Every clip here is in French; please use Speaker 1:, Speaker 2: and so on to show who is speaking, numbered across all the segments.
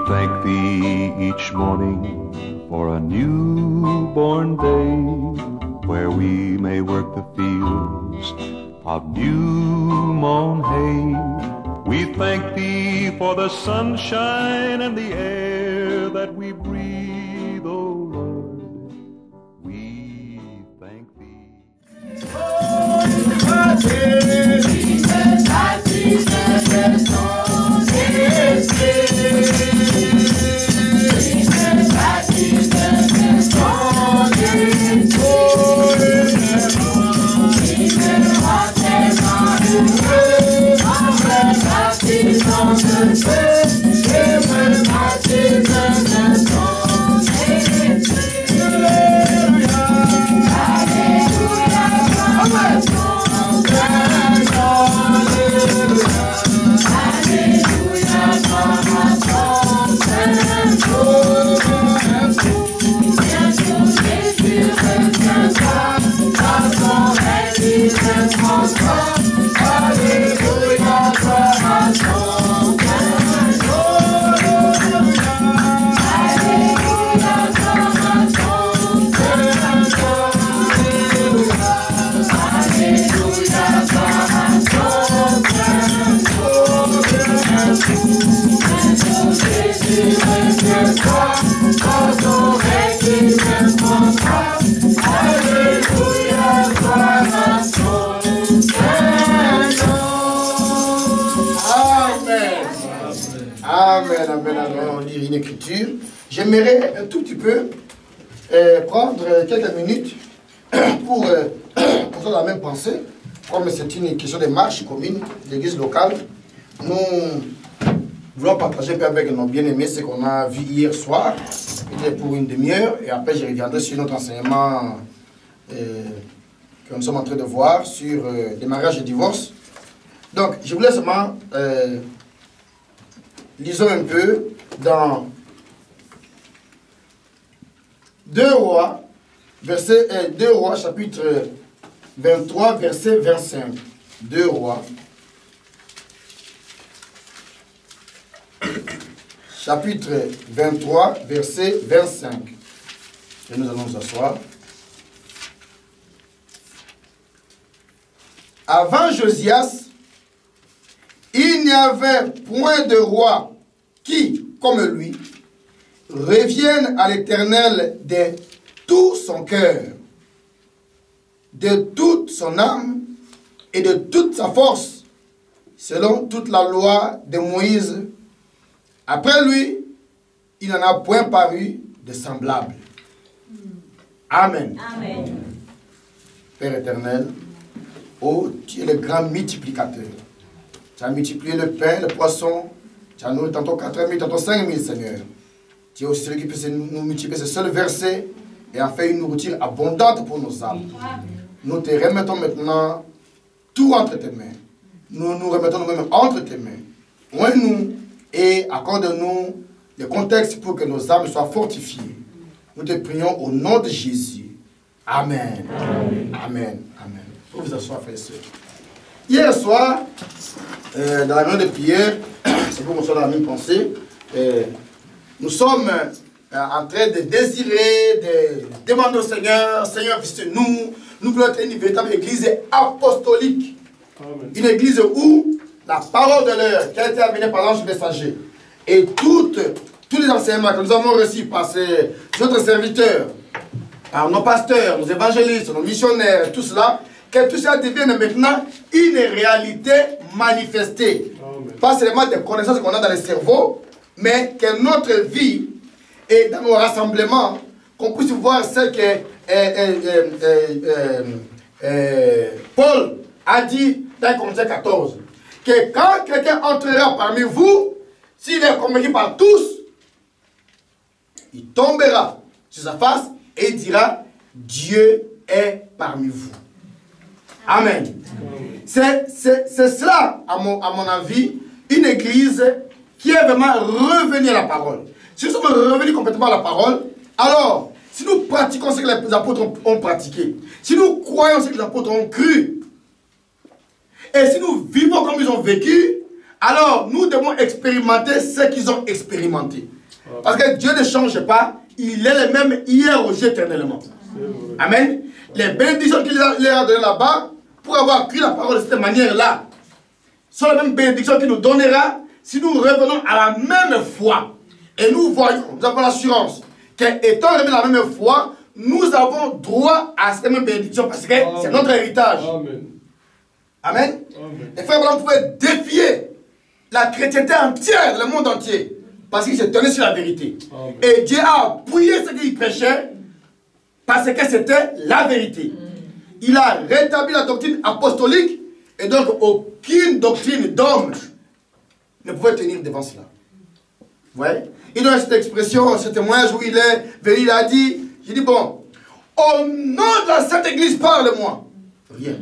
Speaker 1: thank thee each morning for a newborn day, where we may work the fields of new mown hay. We thank thee for the sunshine and the air that we breathe, oh Lord. We thank thee.
Speaker 2: J'aimerais un tout petit peu prendre quelques minutes pour la même pensée. Comme c'est une question de marche commune, l'église locale, nous voulons partager avec nos bien-aimés ce qu'on a vu hier soir, pour une demi-heure, et après je reviendrai sur notre enseignement que nous sommes en train de voir sur les mariages et divorces. Donc, je voulais seulement lisons un peu dans 2 Rois, chapitre 23, verset 25. 2 Rois, chapitre 23, verset 25. Et nous allons nous asseoir. Avant Josias, il n'y avait point de roi qui, comme lui, revienne à l'Éternel de tout son cœur, de toute son âme et de toute sa force, selon toute la loi de Moïse. Après lui, il n'en a point paru de semblable. Amen. Amen. Père éternel, oh, tu es le grand multiplicateur. Tu as multiplié le pain, le poisson, tu as nourri tantôt 4 000, tantôt 5 000, Seigneur. Tu es aussi celui qui peut nous multiplier ce seul verset et en faire une nourriture abondante pour nos âmes. Nous te remettons maintenant tout entre tes mains. Nous nous remettons nous-mêmes entre tes mains. Oins-nous et accorde-nous le contexte pour que nos âmes soient fortifiées. Nous te prions au nom de Jésus. Amen. Amen. Amen. Amen. Pour vous asseoir, frères et sœurs. Hier soir, dans la réunion de prière, c'est pour qu'on soit dans la même pensée, nous sommes en train de désirer, de demander au Seigneur, Seigneur, visite-nous. Nous voulons être une véritable église apostolique. Amen. Une église où la parole de l'heure qui a été amenée par l'ange messager et tous les enseignements que nous avons reçus par notre serviteur, par nos pasteurs, nos évangélistes, nos missionnaires, tout cela, que tout cela devienne maintenant une réalité manifestée. Amen. Pas seulement des connaissances qu'on a dans le cerveau, mais que notre vie et dans nos rassemblements, qu'on puisse voir ce que Paul a dit dans Corinthiens 14, que quand quelqu'un entrera parmi vous, s'il est convaincu par tous, il tombera sur sa face et il dira, Dieu est parmi vous. Amen. C'est cela, à mon avis, une église qui est vraiment revenue à la parole. Si nous sommes revenus complètement à la parole, alors, si nous pratiquons ce que les apôtres ont pratiqué, si nous croyons ce que les apôtres ont cru, et si nous vivons comme ils ont vécu, alors nous devons expérimenter ce qu'ils ont expérimenté. Parce que Dieu ne change pas. Il est le même hier, aujourd'hui, éternellement. Amen. Les bénédictions qu'il leur a données là-bas, pour avoir cru la parole de cette manière-là, sont les mêmes bénédictions qu'il nous donnera si nous revenons à la même foi. Et nous voyons, nous avons l'assurance qu'étant revenus à la même foi, nous avons droit à ces mêmes bénédictions parce que c'est notre héritage. Amen. Amen. Amen. Les frères, on pouvait défier la chrétienté entière, le monde entier, parce qu'il s'est tenu sur la vérité. Amen. Et Dieu a appuyé ce qu'il prêchait parce que c'était la vérité. Il a rétabli la doctrine apostolique et donc aucune doctrine d'homme ne pouvait tenir devant cela. Vous voyez? Il donne cette expression, ce témoignage où il est venu, il a dit, j'ai dit bon, au nom de la Sainte Église, parle-moi. Rien.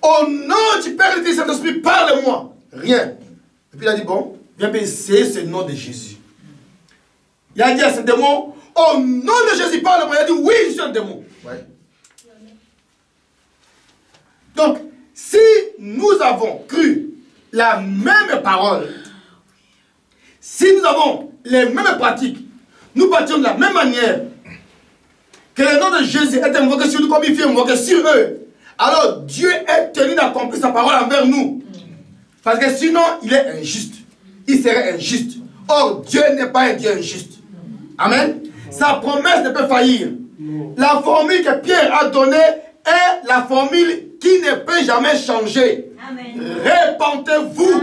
Speaker 2: Au nom du Père et du Fils et du Saint-Esprit, parle-moi. Rien. Et puis il a dit bon, viens essayer ce nom de Jésus. Il a dit à ce démon, au nom de Jésus, parle-moi. Il a dit oui, je suis un démon. Ouais. Donc, si nous avons cru la même parole, si nous avons les mêmes pratiques, nous partions de la même manière, que le nom de Jésus est invoqué sur nous comme il fait invoqué sur eux, alors Dieu est tenu d'accomplir sa parole envers nous. Parce que sinon, il est injuste. Il serait injuste. Or, Dieu n'est pas un Dieu injuste. Amen. Sa promesse ne peut faillir. La formule que Pierre a donnée est la formule qui ne peut jamais changer. Répentez-vous.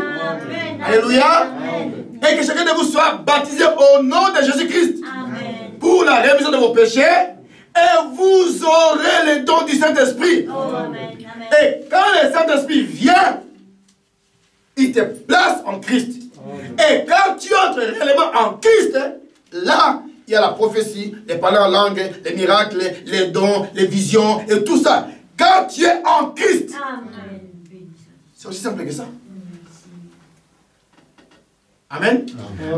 Speaker 2: Alléluia. Amen. Et que chacun de vous soit baptisé au nom de Jésus-Christ pour la rémission de vos péchés. Et vous aurez le don du Saint-Esprit. Et quand le Saint-Esprit vient, il te place en Christ. Et quand tu entres réellement en Christ, là, il y a la prophétie, les paroles en langue, les miracles, les dons, les visions et tout ça. Quand tu es en Christ, c'est aussi simple que ça. Amen.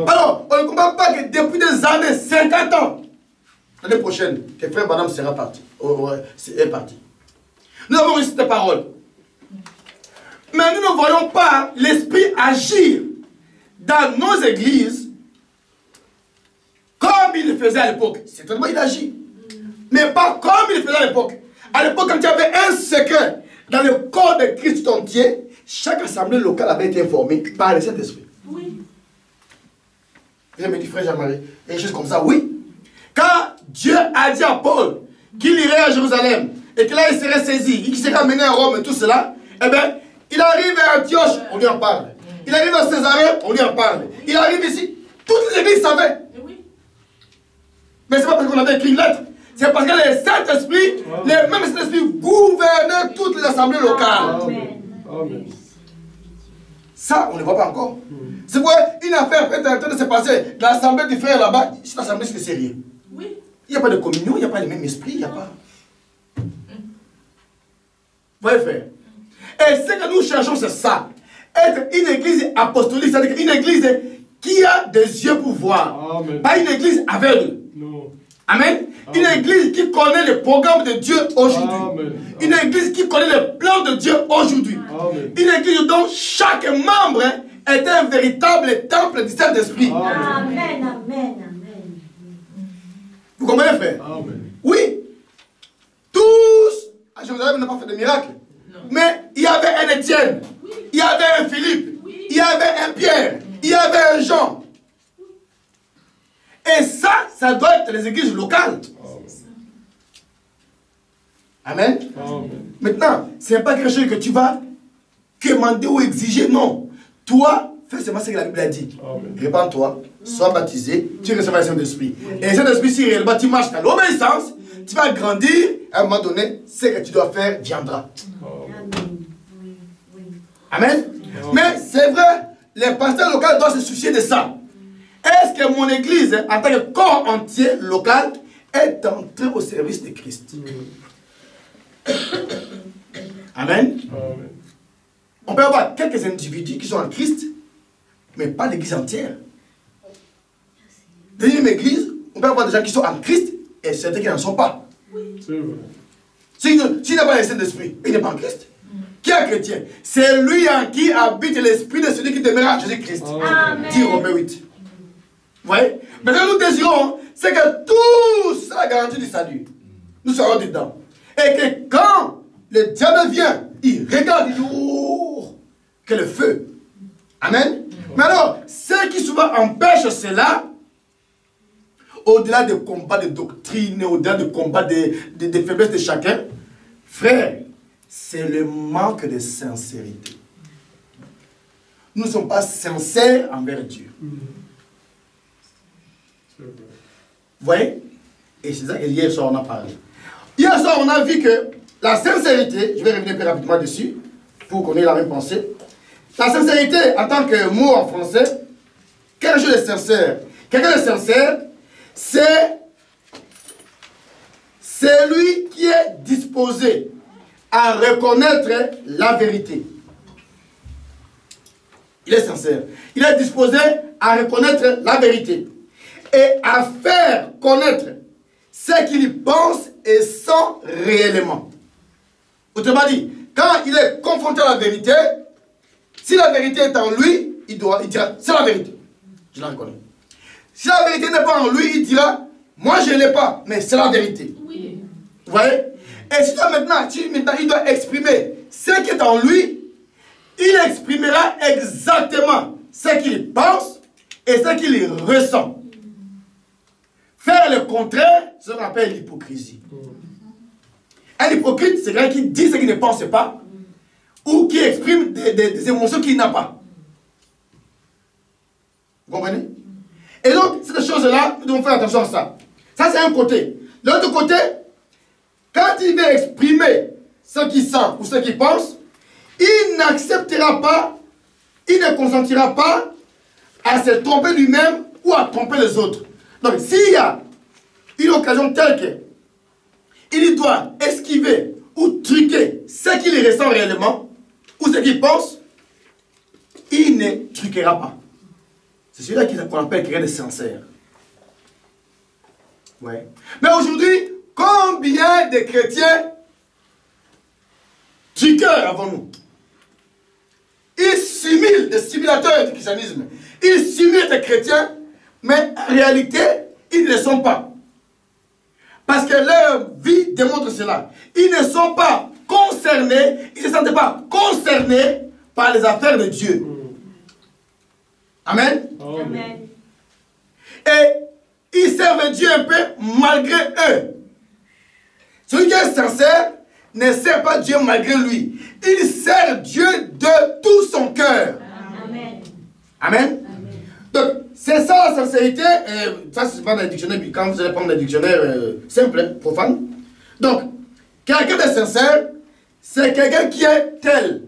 Speaker 2: Alors, on ne comprend pas que depuis des années, 50 ans, l'année prochaine, que frère Branham sera parti. Est parti. Nous avons reçu cette parole. Mais nous ne voyons pas l'Esprit agir dans nos églises comme il le faisait à l'époque. Certainement, il agit. Mais pas comme il le faisait à l'époque. À l'époque, quand il y avait un secret dans le corps de Christ entier, chaque assemblée locale avait été informée par le Saint-Esprit. Oui. Vous avez dit, frère Jean-Marie, et des choses comme ça, oui. Quand Dieu a dit à Paul qu'il irait à Jérusalem et que là il serait saisi, il serait amené à Rome et tout cela, eh bien, il arrive à Antioche, on lui en parle. Il arrive à Césarée, on lui en parle. Il arrive ici, toutes les églises savaient. Mais ce n'est pas parce qu'on avait écrit une lettre, c'est parce que le Saint-Esprit, le même Saint-Esprit gouvernait toutes les assemblées locales. Amen. Ça, on ne voit pas encore. C'est pourquoi une affaire est en train de se passer dans l'assemblée du frère là-bas. Cette assemblée, c'est sérieux. Oui. Il n'y a pas de communion, il n'y a pas le même esprit, il n'y a pas. Vous voyez, frère. Et ce que nous cherchons, c'est ça. Être une église apostolique, c'est-à-dire une église qui a des yeux pour voir. Amen. Pas une église aveugle. Non. Amen. Amen. Une église qui connaît le programme de Dieu aujourd'hui. Une église qui connaît le plan de Dieu aujourd'hui. Une église dont chaque membre est un véritable temple du Saint-Esprit. Amen. Amen. Amen. Vous comprenez, frère? Amen. Oui. Tous à Jérusalem n'ont pas fait de miracle. Non. Mais il y avait un Étienne. Oui. Il y avait un Philippe. Oui. Il y avait un Pierre. Il y avait un Jean. Et ça doit être les églises locales. Amen. Amen. Maintenant, ce n'est pas quelque chose que tu vas demander ou exiger, non. Toi, fais seulement ce que la Bible a dit. Répands-toi, sois baptisé, tu recevras le Saint-Esprit. Et le Saint-Esprit, si réellement tu marches dans l'obéissance, tu vas grandir, à un moment donné, ce que tu dois faire viendra. Amen. Mais c'est vrai, les pasteurs locaux doivent se soucier de ça. Est-ce que mon église, en tant que corps entier local, est entrée au service de Christ? Amen. Amen. On peut avoir quelques individus qui sont en Christ, mais pas l'église entière. Dans une église, on peut avoir des gens qui sont en Christ et certains qui n'en sont pas. Oui. S'il n'a pas le Saint-Esprit, il n'est pas en Christ. Qui est chrétien? C'est lui en qui habite l'esprit de celui qui demeure en Jésus-Christ. Dit Romains 8. voyez? Mais ce que nous désirons, c'est que tout ça, la garantie du salut, nous serons dedans. Et que quand le diable vient, il regarde, il dit, oh, que le feu. Amen. Mais alors, ce qui souvent empêche cela, au-delà des combats de doctrine, au-delà des combats des faiblesses de chacun, frère, c'est le manque de sincérité. Nous ne sommes pas sincères envers Dieu. Vous voyez? Et c'est ça que hier soir on a parlé. Hier soir on a vu que la sincérité, je vais revenir plus rapidement dessus, pour qu'on ait la même pensée. La sincérité, en tant que mot en français, quelque chose de sincère. Quelqu'un de sincère, c'est celui qui est disposé à reconnaître la vérité. Il est sincère. Il est disposé à reconnaître la vérité et à faire connaître ce qu'il pense et sent réellement. Autrement dit, quand il est confronté à la vérité, si la vérité est en lui, il dira, c'est la vérité. Je la reconnais. Si la vérité n'est pas en lui, il dira, moi je ne l'ai pas, mais c'est la vérité. Oui. Vous voyez? Et si maintenant, il doit exprimer ce qui est en lui, il exprimera exactement ce qu'il pense et ce qu'il ressent. Faire le contraire, c'est ce qu'on appelle l'hypocrisie. Un hypocrite, c'est quelqu'un qui dit ce qu'il ne pense pas ou qui exprime des émotions qu'il n'a pas. Vous comprenez? Et donc, cette chose-là, nous devons faire attention à ça. Ça, c'est un côté. De l'autre côté, quand il veut exprimer ce qu'il sent ou ce qu'il pense, il n'acceptera pas, il ne consentira pas à se tromper lui-même ou à tromper les autres. Donc, s'il y a une occasion telle que il doit esquiver ou truquer ce qu'il ressent réellement ou ce qu'il pense, il ne truquera pas. C'est celui-là qu'on appelle quelqu'un de sincère. Ouais. Mais aujourd'hui, combien de chrétiens truqueurs avons-nous? Ils simulent des simulateurs du christianisme. Ils simulent des chrétiens, mais en réalité, ils ne le sont pas. Parce que leur vie démontre cela. Ils ne sont pas concernés, ils ne se sentent pas concernés par les affaires de Dieu. Amen. Amen. Et ils servent Dieu un peu malgré eux. Celui qui est sincère ne sert pas Dieu malgré lui. Il sert Dieu de tout son cœur. Amen. Amen. Donc, c'est ça la sincérité. Ça, c'est pas dans le dictionnaire. Puis quand vous allez prendre le dictionnaire simple, profane. Donc, quelqu'un de sincère, c'est quelqu'un qui est tel.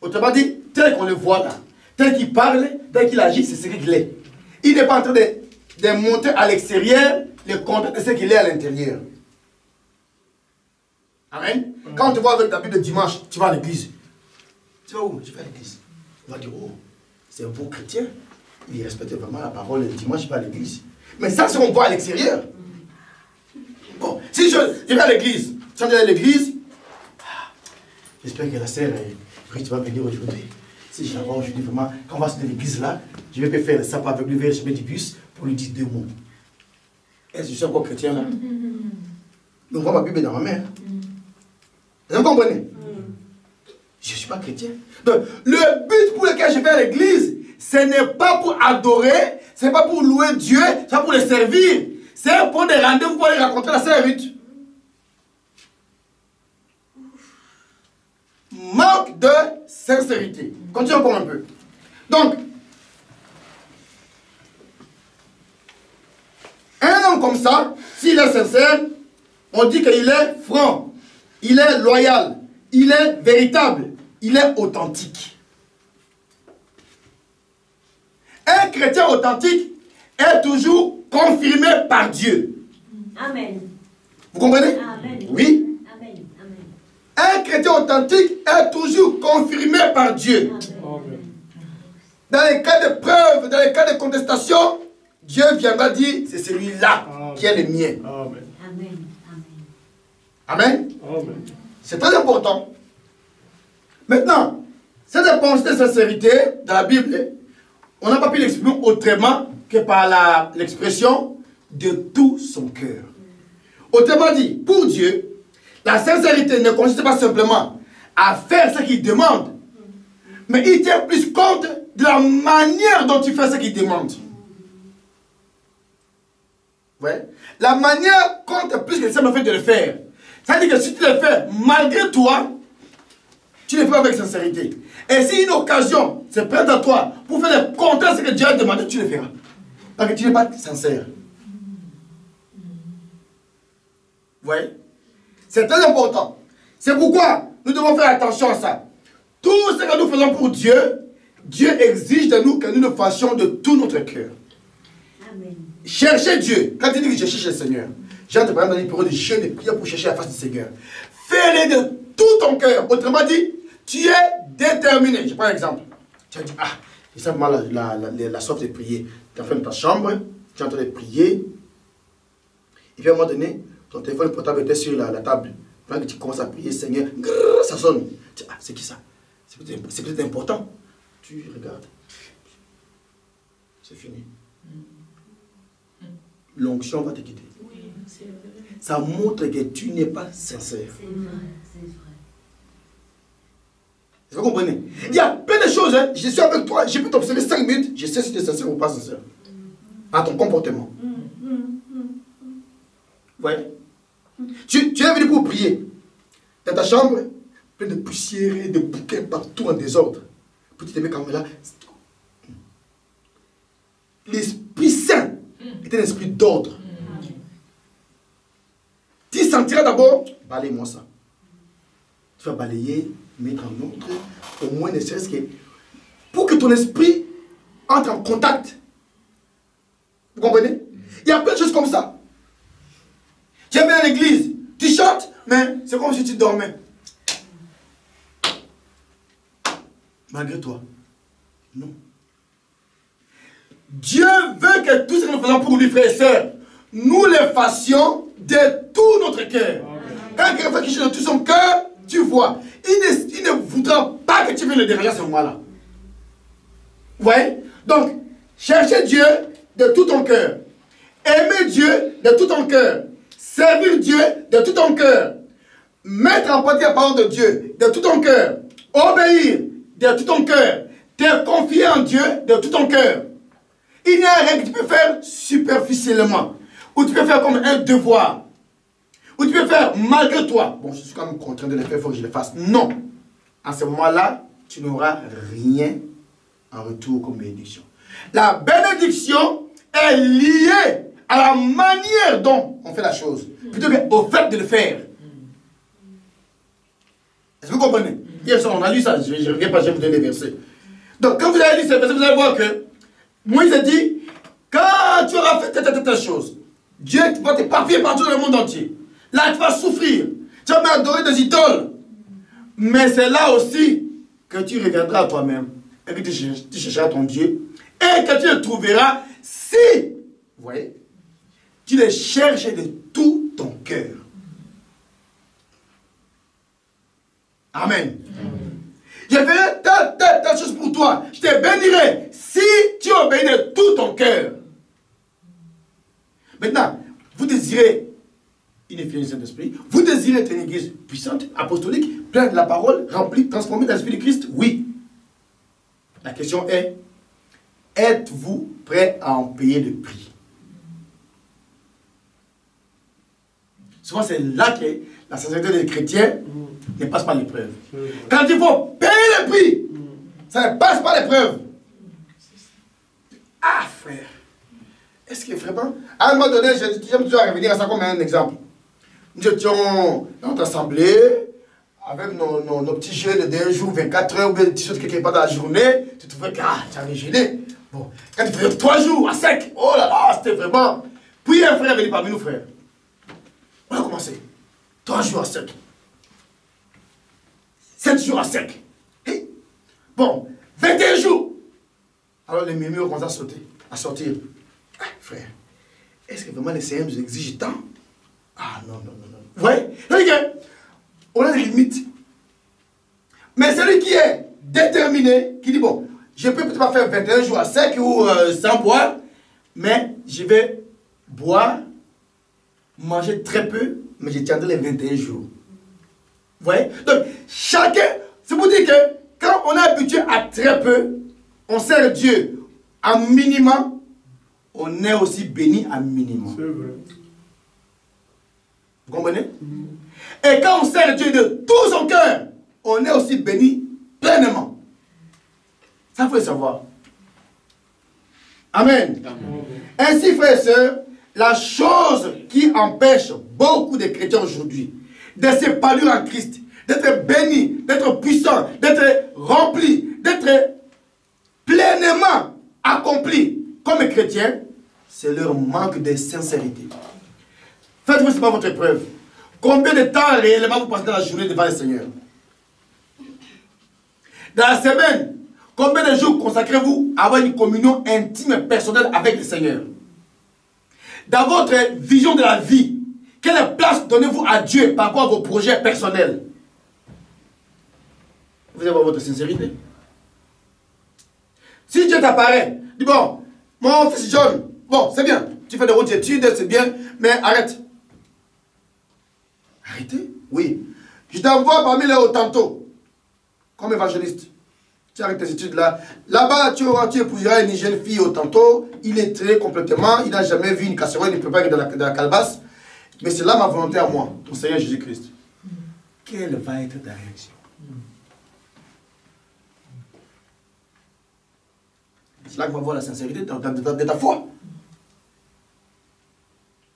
Speaker 2: Autrement dit, tel qu'on le voit là. Tel qu'il parle, tel qu'il agit, c'est ce qu'il est. Il n'est pas en train de montrer à l'extérieur le contraire de ce qu'il est à l'intérieur. Amen. Quand on te voit avec ta Bible de dimanche, tu vas à l'église. Tu vas où? Je vais à l'église. On va dire, oh, c'est un beau chrétien. Il respecte vraiment la parole. Le dimanche, je vais à l'église. Mais ça, c'est ce qu'on voit à l'extérieur. Bon, si je vais à l'église, si on est à l'église, j'espère que la sœur, tu vas venir aujourd'hui. Si je la vois aujourd'hui, vraiment, quand on va à l'église là, je vais faire le sapin avec lui vers le chemin du bus pour lui dire 2 mots. Est-ce que je suis encore chrétien là? Donc, moi, ma Bible est dans ma main. Vous comprenez? Je ne suis pas chrétien. Donc, le but pour lequel je vais à l'église, ce n'est pas pour adorer, ce n'est pas pour louer Dieu, ce n'est pas pour le servir. C'est un point de rendez-vous pour aller rencontrer la sœur Ruth. Manque de sincérité. Continuons encore un peu. Donc, un homme comme ça, s'il est sincère, on dit qu'il est franc, il est loyal, il est véritable, il est authentique. Un chrétien authentique est toujours confirmé par Dieu. Amen. Vous comprenez? Amen. Oui. Un chrétien authentique est toujours confirmé par Dieu. Amen. Dans les cas de preuve, dans les cas de contestation, Dieu viendra dire, c'est celui-là qui est le mien. Amen. Amen. Amen. C'est très important. Maintenant, cette pensée de sincérité dans la Bible, on n'a pas pu l'exprimer autrement que par l'expression de tout son cœur. Autrement dit, pour Dieu, la sincérité ne consiste pas simplement à faire ce qu'il demande, mais il tient plus compte de la manière dont tu fais ce qu'il demande. Ouais. La manière compte plus que le simple fait de le faire. C'est-à-dire que si tu le fais malgré toi, tu le fais avec sincérité. Et si une occasion se présente à toi pour faire le contraire de ce que Dieu a demandé, tu le feras. Parce que tu n'es pas sincère. Vous voyez? C'est très important. C'est pourquoi nous devons faire attention à ça. Tout ce que nous faisons pour Dieu, Dieu exige de nous que nous le fassions de tout notre cœur. Amen. Cherchez Dieu. Quand tu dis que je cherche le Seigneur, j'ai te parler dans les périodes de jeûne et prière pour chercher la face du Seigneur. Fais-le de tout ton cœur. Autrement dit, tu es déterminé. Je prends un exemple. Tu as dit, ah, j'ai simplement la soif de prier. Tu es en train de ta chambre, tu es en train de prier. Et puis à un moment donné, ton téléphone portable était sur la table. Quand tu commences à prier, Seigneur, grrr, ça sonne. Tu dis, ah, c'est qui ça? C'est peut-être important. Tu regardes. C'est fini. L'onction va te quitter. Oui, c'est vrai. Ça montre que tu n'es pas sincère. C'est vrai, c'est vrai. Vous comprenez? Il y a plein de choses. Hein. Je suis avec toi, je peux t'observer 5 minutes, je sais si tu es sincère ou pas sincère. À ton comportement. Ouais. Tu es venu pour prier. Dans ta chambre, plein de poussière et de bouquets partout en désordre. Puis tu te mets comme là. L'Esprit Saint est un esprit d'ordre. Tu sentiras d'abord, balaye-moi ça. Tu vas balayer, mettre en ordre, au moins ne serait-ce que pour que ton esprit entre en contact. Vous comprenez? Il y a plein de choses comme ça. Tu viens à l'église, tu chantes, mais c'est comme si tu dormais. Malgré toi. Non. Dieu veut que tout ce que nous faisons pour lui, frères et sœurs, nous le fassions de tout notre cœur. Quand quelqu'un fait quelque chose de tout son cœur, tu vois, il ne voudra pas que tu viennes le déranger à ce moment-là. Vous voyez? Donc, chercher Dieu de tout ton cœur. Aimer Dieu de tout ton cœur. Servir Dieu de tout ton cœur. Mettre en pratique la parole de Dieu de tout ton cœur. Obéir de tout ton cœur. Te confier en Dieu de tout ton cœur. Il n'y a rien que tu peux faire superficiellement. Ou tu peux faire comme un devoir. Ou tu peux faire malgré toi. Bon, je suis quand même contraint de le faire, il faut que je le fasse. Non. À ce moment-là, tu n'auras rien en retour comme bénédiction. La bénédiction est liée à la manière dont on fait la chose. Plutôt qu'au fait de le faire. Est-ce que vous comprenez? Hier soir, on a lu ça. Je ne reviens pas, je vais vous donner les versets. Donc, quand vous allez lire ces versets, vous allez voir que Moïse a dit, quand tu auras fait telle chose, Dieu va te parfait partout dans le monde entier. Là, tu vas souffrir. Tu vas m'adorer des idoles. Mais c'est là aussi que tu reviendras à toi-même. Et que tu chercheras ton Dieu. Et que tu le trouveras si, vous voyez, tu le cherches de tout ton cœur. Amen. Je ferai telle chose pour toi. Je te bénirai si tu obéis de tout ton cœur. Maintenant, vous désirez une efficacité de Saint-Esprit. Vous désirez être une église puissante, apostolique, pleine de la parole, remplie, transformée dans l'Esprit de Christ? Oui. La question est, êtes-vous prêt à en payer le prix? Souvent, c'est là que la sincérité des chrétiens ne passe pas l'épreuve. Quand il faut payer le prix, ça ne passe pas l'épreuve. Ah, frère, est-ce que vraiment... À un moment donné, j'aime toujours revenir à ça comme un exemple. Nous étions dans notre assemblée, avec nos petits jeunes de 1 jour, 24 heures, ou bien des petites choses quelque part dans la journée, tu trouvais que tu avais gêné. Bon, quand tu faisais 3 jours à sec, oh là là, c'était vraiment... Puis un frère est venu parmi nous, frère. On a commencé. 3 jours à sec. 7 jours à sec. Hey. Bon, 21 jours. Alors les murmures commencent à sortir. Ah, frère, est-ce que vraiment les Seigneurs nous exigent tant? Ah non, non, non, non. Vous voyez? On a des limites. Mais celui qui est déterminé, qui dit bon, je peux peut-être pas faire 21 jours à sec ou sans boire, mais je vais boire, manger très peu, mais je tiendrai les 21 jours. Vous voyez? Donc, chacun, c'est pour dire que quand on est habitué à très peu, on sert Dieu à minimum, on est aussi béni à minimum.
Speaker 3: C'est vrai.
Speaker 2: Vous comprenez? Et quand on sert Dieu de tout son cœur, on est aussi béni pleinement. Ça, il faut le savoir. Amen. Ainsi, frères et sœurs, la chose qui empêche beaucoup de chrétiens aujourd'hui de s'épanouir en Christ, d'être bénis, d'être puissants, d'être remplis, d'être pleinement accomplis comme chrétiens, c'est leur manque de sincérité. Faites-vous, ce n'est pas votre épreuve. Combien de temps réellement vous passez dans la journée devant le Seigneur? Dans la semaine, combien de jours consacrez-vous à avoir une communion intime et personnelle avec le Seigneur? Dans votre vision de la vie, quelle place donnez-vous à Dieu par rapport à vos projets personnels? Vous avez votre sincérité. Si Dieu t'apparaît, dis bon, mon fils John, bon, c'est bien, tu fais des hautes études, c'est bien, mais arrête. Arrêtez? Oui. Je t'envoie parmi les Hottentots, comme évangéliste. Tu arrêtes tes études là. Là-bas, tu épouseras une jeune fille Hottentot, il est très complètement, il n'a jamais vu une casserole, il ne peut pas aller dans la calebasse. Mais c'est là ma volonté à moi, ton Seigneur Jésus-Christ. Quelle va être ta réaction? C'est là qu'on va voir la sincérité de ta foi.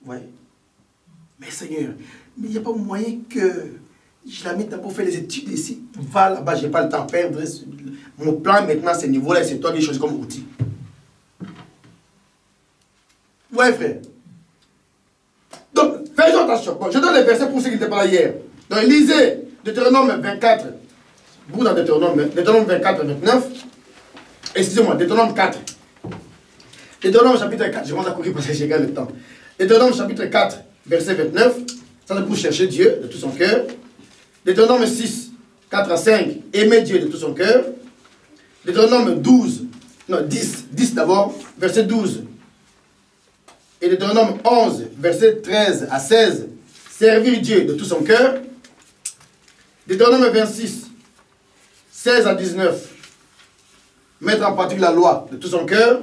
Speaker 2: Oui. Mais Seigneur, mais il n'y a pas moyen que je la mette pour faire les études ici. Va là-bas, je n'ai pas le temps à perdre. Mon plan maintenant, c'est niveau-là, c'est toi des choses comme outil. Oui, frère. Donc, faisons attention. Bon, je donne les versets pour ceux qui n'étaient pas là hier. Donc, lisez Deutéronome 24. Vous dans Deutéronome 24, 29. Excusez-moi, Deutéronome 4. Deutéronome chapitre 4. Je vais à courir parce que j'ai gagné le temps. Deutéronome chapitre 4, verset 29. Ça, c'est pour chercher Dieu de tout son cœur. Deutéronome 6, 4 à 5. Aimer Dieu de tout son cœur. Deutéronome 10 d'abord, verset 12. Et Deutéronome 11, verset 13 à 16. Servir Dieu de tout son cœur. Deutéronome 26, 16 à 19. Mettre en pratique la loi de tout son cœur.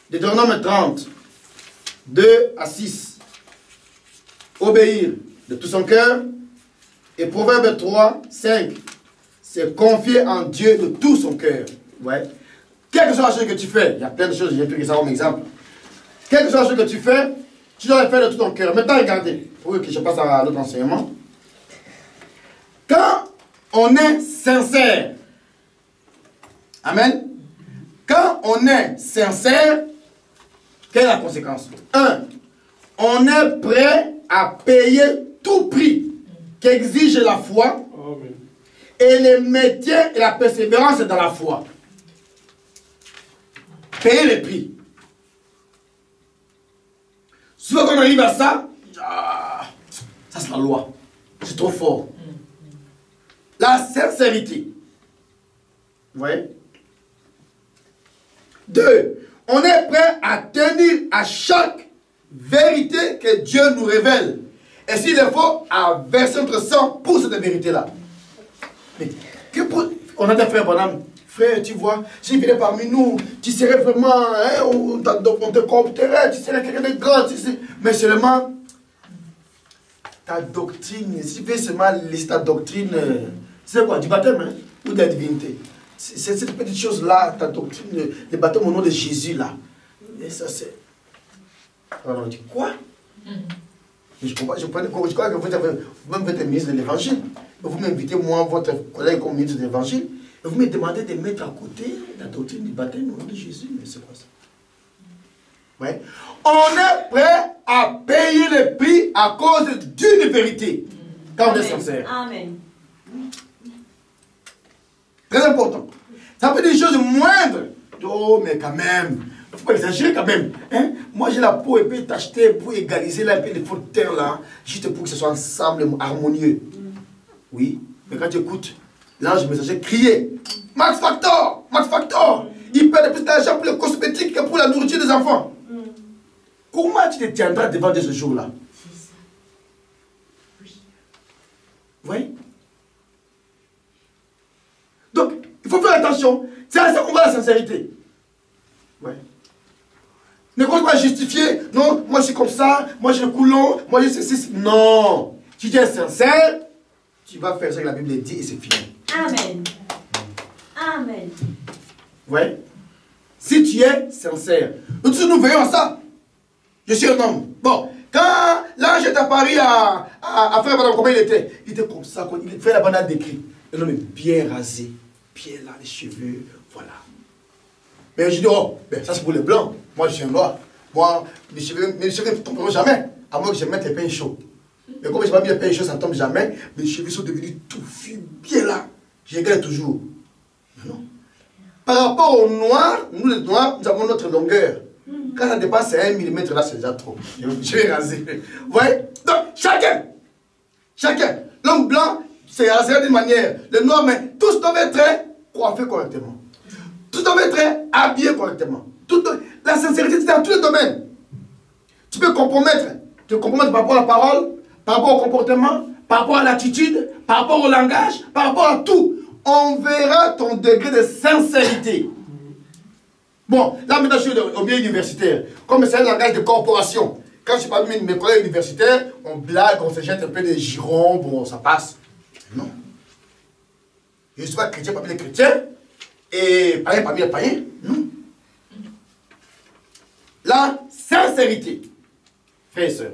Speaker 2: Deutéronome 30, 2 à 6. Obéir de tout son cœur. Et Proverbe 3, 5. C'est confier en Dieu de tout son cœur. Ouais. Quelle que soit la chose que tu fais, il y a plein de choses, j'ai pris ça comme exemple. Quelle que soit la chose que tu fais, tu dois le faire de tout ton cœur. Maintenant, regardez, pour que je passe à l'autre enseignement. Quand on est sincère, amen. Quand on est sincère, quelle est la conséquence? 1. On est prêt à payer tout prix qu'exige la foi.
Speaker 3: Amen.
Speaker 2: Et le maintien et la persévérance dans la foi. Payer le prix. Souvent quand on arrive à ça, ça c'est la loi. C'est trop fort. La sincérité. Vous voyez? 2. On est prêt à tenir à chaque vérité que Dieu nous révèle. Et s'il le faut, à verser notre sang pour cette vérité-là. Mais on a des frères, bonhomme. Frère, tu vois, s'il venait parmi nous, tu serais vraiment, hein, on te coopterait, tu serais quelqu'un de grand. Mais seulement, ta doctrine, si tu fais seulement liste ta doctrine, c'est quoi, du baptême, hein, ou de la divinité. C'est cette petite chose-là, ta doctrine, le baptême au nom de Jésus, là. Et ça, c'est... Alors on dit, quoi? Mais je crois que vous avez même été ministre de l'évangile. Vous m'invitez, moi, votre collègue, comme ministre de l'évangile, et vous me demandez de mettre à côté la doctrine du baptême au nom de Jésus. Mais c'est quoi ça? Ouais. On est prêt à payer le prix à cause d'une vérité. Quand on est sincère.
Speaker 4: Amen.
Speaker 2: Très important. Ça peut être des choses moindres. Oh, mais quand même. Il ne faut pas exagérer quand même. Hein? Moi, j'ai la peau et puis t'acheter pour égaliser là, un peu les fautes de terre là, juste pour que ce soit ensemble, harmonieux. Oui, mais quand tu écoutes, l'ange messager crier, Max Factor, Ils perdent plus d'argent pour les cosmétiques que pour la nourriture des enfants. Comment tu te tiendras devant Dieu ce jour-là?
Speaker 3: C'est ça. Oui.
Speaker 2: Vous voyez? Donc, il faut faire attention. C'est à ça qu'on voit la sincérité. Ouais. Ne commence pas à justifier. Non, moi je suis comme ça, moi j'ai le coulon, moi je sais ceci. Non. Si tu es sincère, tu vas faire ce que la Bible dit et c'est fini.
Speaker 3: Amen. Amen.
Speaker 2: Vous voyez? Si tu es sincère. Nous veillons à ça. Je suis un homme. Bon, quand l'ange est apparu à faire madame, comment il était? Il était comme ça, il fait la banane d'écrit. Un homme bien rasé, bien là, les cheveux, voilà. Mais je dis, oh, ben, ça c'est pour les blancs. Moi je suis un noir. Moi, mes cheveux ne tomberont jamais. À moins que je mette les pains chauds. Mais comme je n'ai pas mis les pains chauds, ça ne tombe jamais. Mes cheveux sont devenus touffus, bien là. Je regarde toujours. Mais non. Par rapport aux noirs, nous les noirs, nous avons notre longueur. Quand ça dépasse 1 mm, là c'est déjà trop. Je vais raser. Vous voyez? Donc, chacun. L'homme blanc, c'est rasé d'une manière. Le noir, mais tous doivent être coiffés correctement. Tous doivent être habillés correctement. La sincérité, c'est dans tous les domaines. Tu peux compromettre. Tu peux compromettre par rapport à la parole, par rapport au comportement, par rapport à l'attitude, par rapport au langage, par rapport à tout. On verra ton degré de sincérité. Bon, là maintenant je suis au milieu universitaire. Comme c'est un langage de corporation. Quand je suis parmi mes collègues universitaires, on blague, on se jette un peu des girons, bon, ça passe. Non. Je ne suis pas chrétien parmi les chrétiens et païen parmi les païens. Non. La sincérité, frères et sœurs.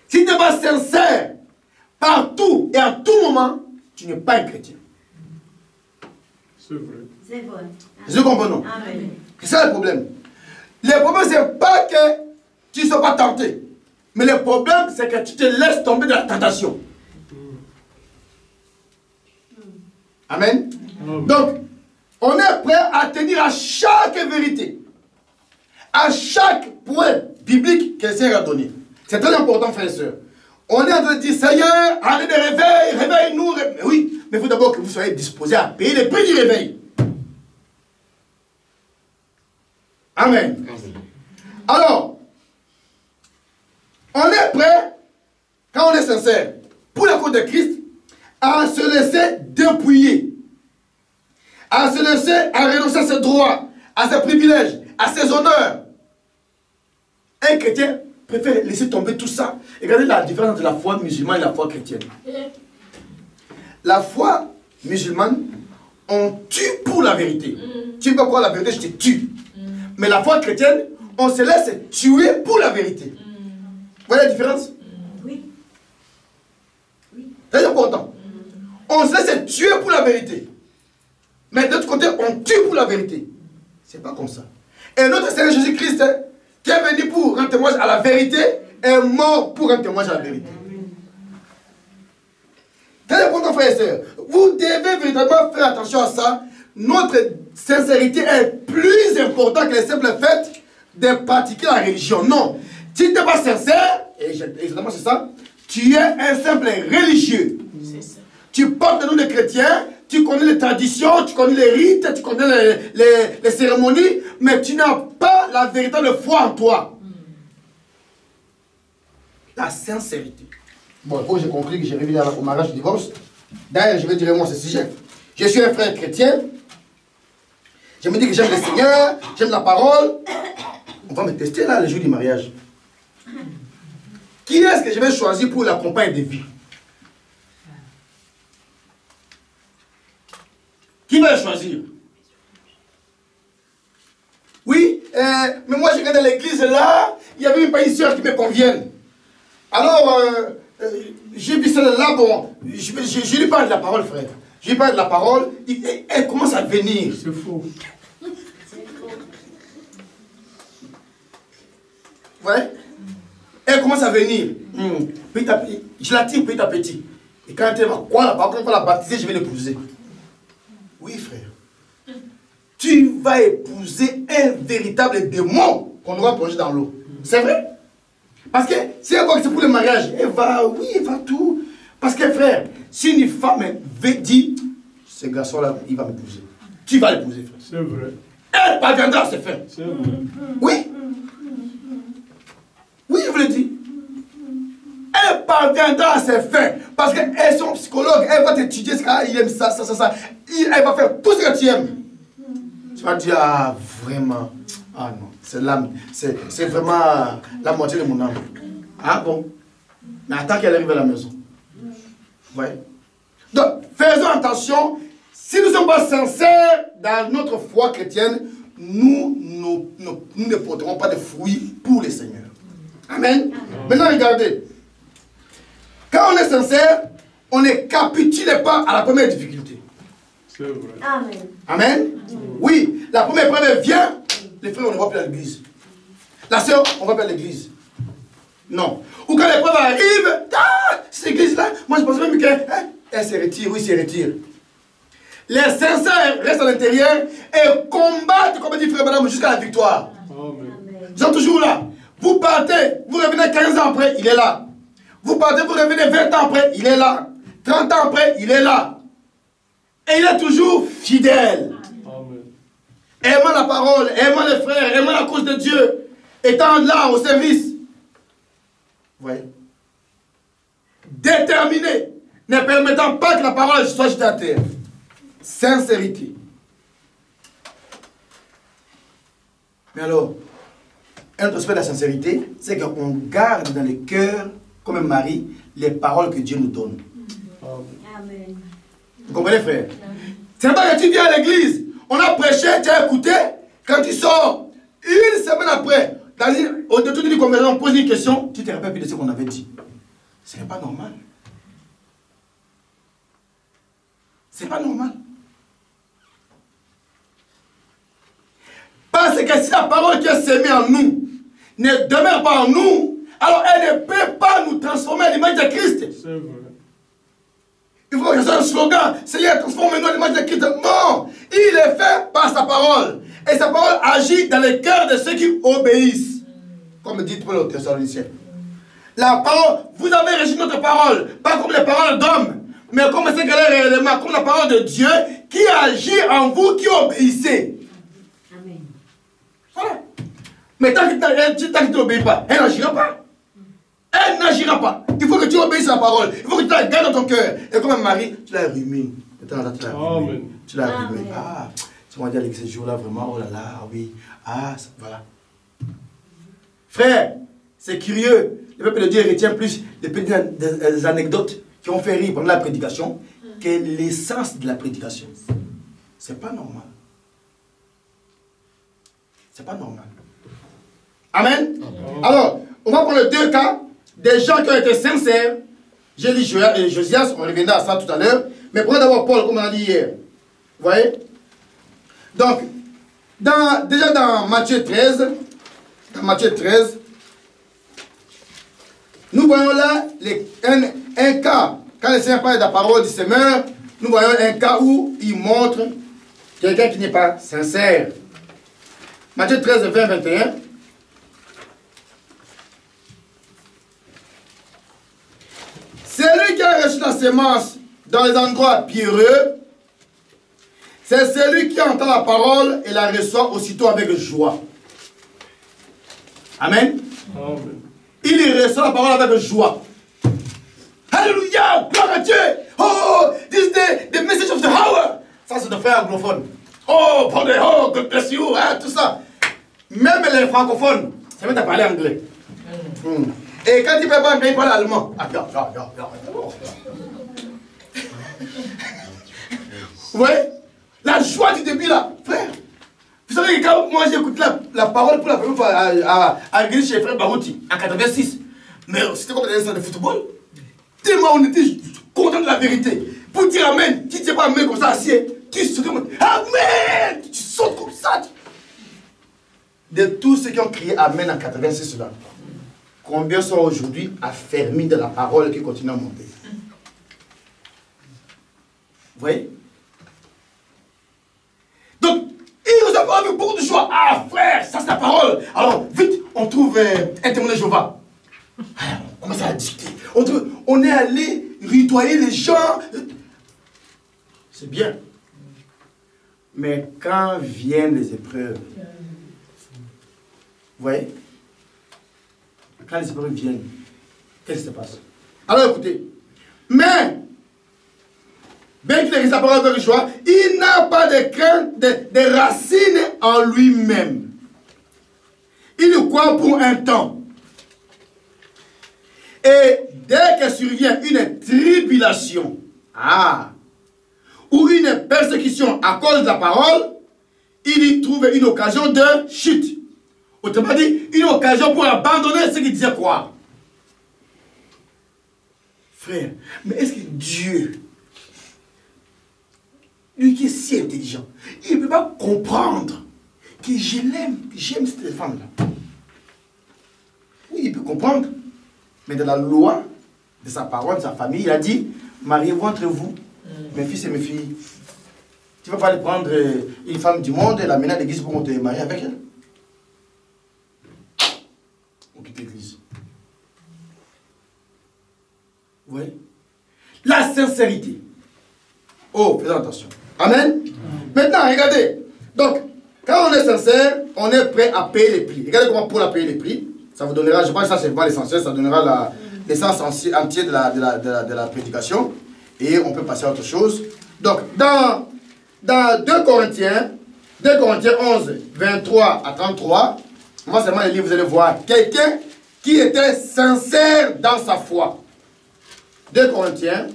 Speaker 2: Si tu n'es pas sincère partout et à tout moment, tu n'es pas un chrétien.
Speaker 4: C'est vrai.
Speaker 3: C'est vrai.
Speaker 2: Je comprends.
Speaker 3: Amen.
Speaker 2: C'est ça le problème. Le problème, ce n'est pas que tu ne sois pas tenté. Mais le problème, c'est que tu te laisses tomber dans la tentation. Amen. Donc, on est prêt à tenir à chaque vérité. À chaque point biblique que le Seigneur a donné. C'est très important, frères et sœurs. On est en train de dire, Seigneur, allez de réveil, réveille-nous. Mais oui, mais il faut d'abord que vous soyez disposés à payer le prix du réveil. Amen. Alors, on est prêt, quand on est sincère, pour la cause de Christ, à se laisser dépouiller, à se laisser, à renoncer à ses droits, à ses privilèges, à ses honneurs. Un chrétien préfère laisser tomber tout ça. Et regardez la différence entre la foi musulmane et la foi chrétienne. La foi musulmane, on tue pour la vérité. Tu ne peux pas croire la vérité, je te tue. Mais la foi chrétienne, on se laisse tuer pour la vérité. Vous voyez la différence?
Speaker 3: Oui.
Speaker 2: Très important. On se laisse tuer pour la vérité. Mais de l'autre côté, on tue pour la vérité. C'est pas comme ça. Et notre Seigneur Jésus-Christ, qui est venu pour rendre témoignage à la vérité, est mort pour rendre témoignage à la vérité. Très important, frères et sœurs. Vous devez véritablement faire attention à ça. Notre sincérité est plus importante que le simple fait de pratiquer la religion. Non. Si tu n'es pas sincère, et exactement c'est ça, tu es un simple religieux. Tu portes le nom de chrétien, tu connais les traditions, tu connais les rites, tu connais les cérémonies, mais tu n'as pas la véritable foi en toi. La sincérité. Bon, il faut que j'ai compris que j'ai révélé au mariage du divorce. D'ailleurs, je vais dire moi ce sujet. Je suis un frère chrétien. Je me dis que j'aime le Seigneur, j'aime la parole. On va me tester là le jour du mariage. Qui est-ce que je vais choisir pour la compagne de vie? Qui va le choisir? Oui, mais moi je viens dans l'église là, il y avait même pas une soeur qui me convienne. Alors, j'ai vu celle là, bon, je lui parle de la parole, frère. Je lui parle de la parole, elle commence à venir.
Speaker 4: C'est faux.
Speaker 2: Ouais. Elle commence à venir. Petit à petit, je la tire petit à petit. Et quand elle va croire la parole, quand elle va la baptiser, je vais l'épouser. Oui, frère. Tu vas épouser un véritable démon qu'on doit plonger dans l'eau. C'est vrai. Parce que si elle voit que c'est pour le mariage, elle va, oui, elle va tout. Parce que, frère, si une femme veut dire, ce garçon-là, il va m'épouser. tu vas l'épouser, frère.
Speaker 4: C'est vrai.
Speaker 2: Elle parviendra à ses fins.
Speaker 4: C'est vrai.
Speaker 2: Oui. Oui, je vous le dis. Elle parviendra à ses fins. Parce qu'elle est son psychologue. Elle va t'étudier. Il aime ça. Elle va faire tout ce que tu aimes. Tu vas dire, ah, vraiment. Ah non, c'est l'âme. C'est vraiment la moitié de mon âme. Ah bon. Mais attends qu'elle arrive à la maison. Vous voyez? Donc, faisons attention. Si nous ne sommes pas sincères dans notre foi chrétienne, nous ne porterons pas de fruits pour le Seigneur. Amen. Maintenant, regardez. Quand on est sincère, on ne capitule pas à la première difficulté.
Speaker 4: C'est vrai.
Speaker 3: Amen.
Speaker 2: Amen. Oui, la première épreuve vient, les frères, on ne va plus à l'église. La sœur, on ne va plus à l'église. Non. Ou quand l'épreuve arrive, cette église-là, moi je pense même qu'elle se retire, oui, se retire. Les sincères restent à l'intérieur et combattent, comme dit frère madame, jusqu'à la victoire.
Speaker 4: Amen.
Speaker 2: Ils sont toujours là. Vous partez, vous revenez 15 ans après, il est là. Vous partez, vous revenez 20 ans après, il est là. 30 ans après, il est là. Et il est toujours fidèle.
Speaker 4: Amen.
Speaker 2: Aimant la parole, aimant les frères, aimant la cause de Dieu, étant là au service. Vous voyez? Déterminé, ne permettant pas que la parole soit jetée à terre. Sincérité. Mais alors, un autre aspect de la sincérité, c'est qu'on garde dans le cœur, comme un mari, les paroles que Dieu nous donne.
Speaker 3: Amen.
Speaker 2: Vous comprenez, frère? C'est pas que tu viens à l'église, on a prêché, tu as écouté, quand tu sors, une semaine après, au détour d'une conversation, on pose une question, tu te rappelles plus de ce qu'on avait dit. Ce n'est pas normal. C'est pas normal. Parce que si la parole qui est sémée en nous ne demeure pas en nous, alors elle ne peut pas nous transformer à l'image de Christ.
Speaker 4: C'est vrai.
Speaker 2: Il faut que ce soit un slogan. Seigneur, transforme-nous à l'image de Christ. Non, il est fait par sa parole. Et sa parole agit dans le cœur de ceux qui obéissent. Comme dit Paul aux Thessaloniciens. La parole, vous avez reçu notre parole, pas comme les paroles d'hommes, mais comme c'est qu'elle est réellement, comme la parole de Dieu qui agit en vous qui obéissez.
Speaker 3: Amen.
Speaker 2: Voilà. Mais tant que tu n'obéis pas, elle n'agira pas. Elle n'agira pas. Il faut que tu obéisses à la parole. Il faut que tu la gardes dans ton cœur. Et comme un mari, tu la rumines.
Speaker 4: Amen.
Speaker 2: Tu la rumines. Ah, tu m'as dit avec ce jour-là, vraiment, oh là là, oui. Ah, voilà. Frère, c'est curieux. Le peuple de Dieu retient plus des anecdotes qui ont fait rire pendant la prédication que l'essence de la prédication. C'est pas normal. C'est pas normal. Amen. Alors, on va prendre deux cas des gens qui ont été sincères. J'ai dit Josias, on reviendra à ça tout à l'heure. Mais prenons d'abord Paul, comme on a dit hier. Vous voyez? Donc, déjà dans Matthieu 13, nous voyons là un cas, quand le Seigneur parle de la parole du Seigneur, nous voyons un cas où il montre quelqu'un qui n'est pas sincère. Matthieu 13, 20, 21. Celui qui a reçu la sémence dans les endroits pierreux, c'est celui qui entend la parole et la reçoit aussitôt avec joie. Amen.
Speaker 4: Amen.
Speaker 2: Il reçoit la parole avec joie. Alléluia, gloire à Dieu. Oh, this is the message of the hour. Ça, c'est de frère anglophone. Oh, pardon, oh, God bless you, hein, tout ça. Même les francophones, ça met à parler anglais. Et quand il ne parle pas anglais, il parle allemand. Ah, Vous voyez? La joie du début là, frère. Vous savez que quand moi j'écoute la parole pour la première fois à l'église chez frère Barouti, en 86, mais c'était comme dans un stade de football. Tellement on était content de la vérité. Pour dire Amen, tu ne dis pas Amen comme ça, assis, tu sautes comme Amen, tu sautes comme ça. De tous ceux qui ont crié Amen en 86 là, combien sont aujourd'hui affermis de la parole qui continue à monter? Vous voyez? Donc, il nous a parlé avec beaucoup de joie. Ah frère, ça c'est la parole. Alors, vite, on trouve un témoin de Jéhovah. On commence à discuter. On est allé rudoyer les gens. C'est bien. Mais quand viennent les épreuves, vous voyez, quand les épreuves viennent, qu'est-ce qui se passe? Alors écoutez, mais, bien qu'il ait sa parole avec joie, il n'a pas de crainte, de racines en lui-même. Il le croit pour un temps. Et dès que survient une tribulation, ou une persécution à cause de la parole, il y trouve une occasion de chute. Autrement dit, une occasion pour abandonner ce qu'il disait croire. Frère, mais est-ce que Dieu, lui qui est si intelligent, il ne peut pas comprendre que je l'aime, que j'aime cette femme-là? Oui, il peut comprendre. Mais dans la loi de sa parole, de sa famille, il a dit, mariez-vous entre vous, mes fils et mes filles. Tu ne vas pas aller prendre une femme du monde et l'amener à l'église pour qu'on te marie avec elle. On quitte l'église. Vous voyez? La sincérité. Oh, faisons attention. Amen. Maintenant, regardez. Donc, quand on est sincère, on est prêt à payer les prix. Regardez comment Paul a payé les prix. Ça vous donnera, je pense que ça c'est pas l'essentiel, ça donnera l'essence entière de la prédication. Et on peut passer à autre chose. Donc, dans 2 Corinthiens 11, 23 à 33, moi seulement les livres, vous allez voir quelqu'un qui était sincère dans sa foi. 2 Corinthiens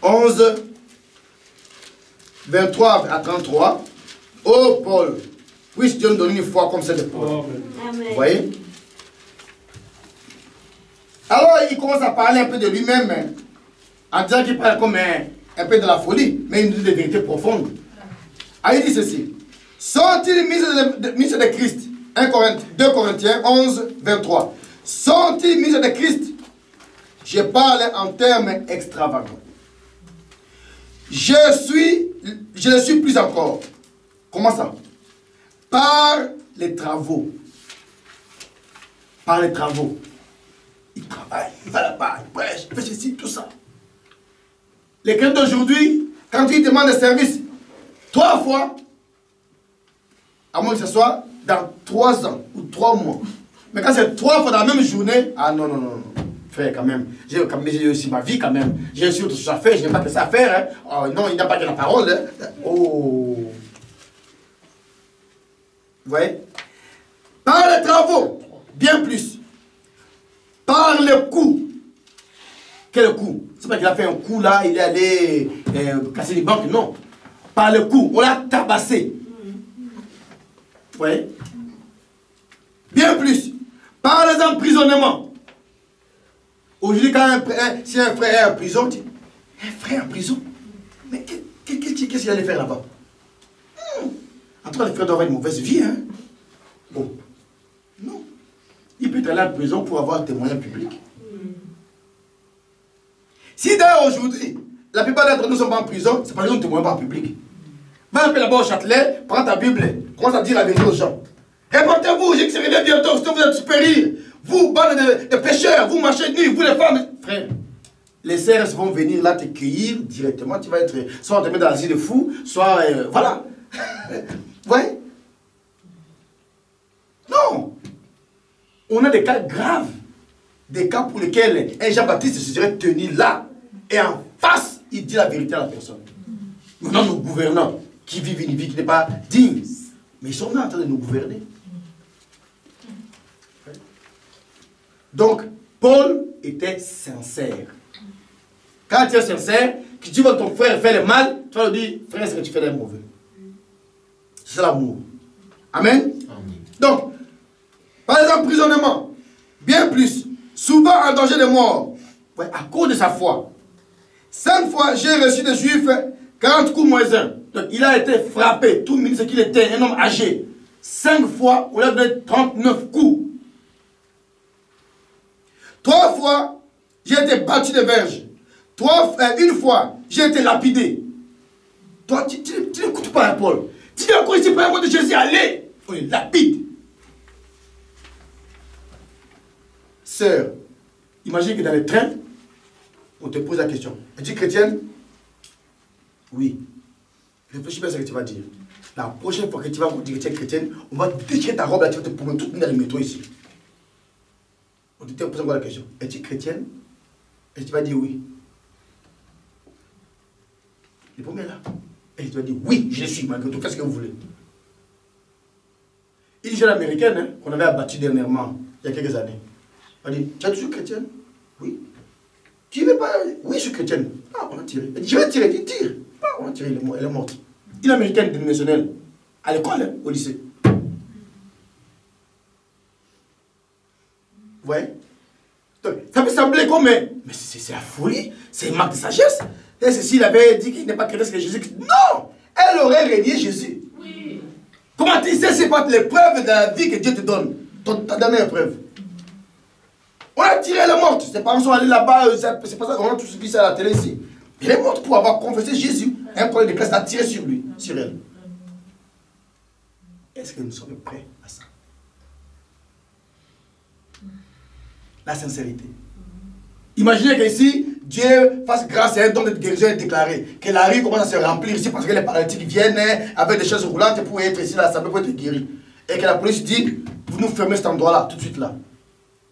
Speaker 2: 11, 23 à 33. Oh Paul, puisse Dieu nous donner une foi comme celle de Paul.
Speaker 3: Amen.
Speaker 2: Vous voyez? Alors il commence à parler un peu de lui-même, en disant qu'il parle comme un peu de la folie, mais il nous dit des vérités profondes. Il dit ceci. Sont-ils mis de Christ? 2 Corinthiens 11, 23. Sont-ils mis de Christ? Je parle en termes extravagants. Je le suis plus encore. Comment ça? Par les travaux. Par les travaux. Il travaille, il va là-bas, il prêche, il fait ceci, tout ça. Les chrétiens d'aujourd'hui, quand ils demandent des services, 3 fois, à moins que ce soit dans 3 ans ou 3 mois. Mais quand c'est 3 fois dans la même journée, non, non, non, non. Frère, quand même, j'ai aussi ma vie quand même. J'ai aussi autre chose à faire, je n'ai pas que ça à faire. Hein. Oh, non, il n'y a pas que la parole. Hein. Oh. Vous voyez? Par les travaux, bien plus. Par le coup. Quel coup? C'est pas qu'il a fait un coup là, il est allé casser les banques, non. Par le coup, on l'a tabassé. Vous voyez? Bien plus. Par les emprisonnements. Aujourd'hui, si un frère est en prison, tu dis, un frère en prison? Mais qu'est-ce qu'il allait faire là-bas? En tout cas, les frères doivent avoir une mauvaise vie, hein? Bon. Non. Il peut aller en prison pour avoir un témoignage public. Si d'ailleurs aujourd'hui, la plupart d'entre nous ne sont pas en prison, c'est parce qu'ils ne témoignent pas en public. Va un peu là-bas au Châtelet, prends ta Bible, commence à dire la vérité aux gens. Répondez-vous, j'ai que c'est réveillé bientôt, sinon vous êtes supérieurs. Vous, bande de pécheurs, vous marchez de nuit, vous les femmes. Frère, les CRS vont venir là te cueillir directement. Tu vas être soit on te met dans l'asile de fous, soit. Voilà. Vous voyez? Non. On a des cas graves. Des cas pour lesquels un Jean-Baptiste se serait tenu là. Et en face, il dit la vérité à la personne. Maintenant, nos gouvernants qui vivent une vie qui n'est pas digne. Mais ils sont là en train de nous gouverner. Donc, Paul était sincère. Quand tu es sincère, que tu vois que ton frère fait le mal, tu vas lui dire, frère, c'est que tu fais le mauvais. C'est l'amour. Amen. Amen. Donc, par les emprisonnements, bien plus, souvent en danger de mort, ouais, à cause de sa foi. 5 fois, j'ai reçu des Juifs 40 coups moins 1. Donc, il a été frappé, tout le monde sait qu'il était un homme âgé. 5 fois, on lui a donné 39 coups. 3 fois, j'ai été battu de verge. 1 fois, j'ai été lapidé. Toi, tu n'écoutes pas Paul. Tu dis encore ici, par exemple, de Jésus, allez, on est lapide. Sœur, imagine que dans le train, on te pose la question. Es-tu chrétienne? Oui. Réfléchis bien à ce que tu vas dire. La prochaine fois que tu vas dire que tu es chrétienne, on va déchirer ta robe là, tu vas te promener toute dans le métro ici. On te pose encore la question. Es-tu chrétienne? Et tu vas dire oui. Les premiers là. Et tu vas dire oui, je le suis, malgré tout, faites ce que vous voulez. Une jeune américaine hein, qu'on avait abattue dernièrement, il y a quelques années. Elle dit, tu es toujours chrétienne? Oui. Tu ne veux pas? Oui, je suis chrétienne. Ah, on a tiré. Elle dit, je vais tirer. Tu tires. Ah, on a tiré, elle est morte. Une américaine dénominationnelle. À l'école, hein, au lycée. Vous voyez? Donc, ça peut sembler comme, mais c'est la folie. C'est une marque de sagesse. Et s'il avait dit qu'il n'est pas chrétien, que Jésus. Non! Elle aurait régné Jésus.
Speaker 3: Oui.
Speaker 2: Comment tu sais, c'est pas l'épreuve de la vie que Dieu te donne? Ta dernière épreuve. On a tiré, elle est morte. Ses parents sont allés là-bas, c'est pas ça qu'on a tous vu ça à la télé ici. Elle est morte pour avoir confessé Jésus. Un collègue de classe a tiré sur lui, sur elle. Est-ce que nous sommes prêts à ça? La sincérité. Imaginez qu'ici, Dieu fasse grâce à un don de guérison déclaré. Que la rue commence à se remplir ici parce que les paralytiques viennent avec des chaises roulantes pour être ici, là, ça peut être guéri. Et que la police dit, vous nous fermez cet endroit-là, tout de suite là.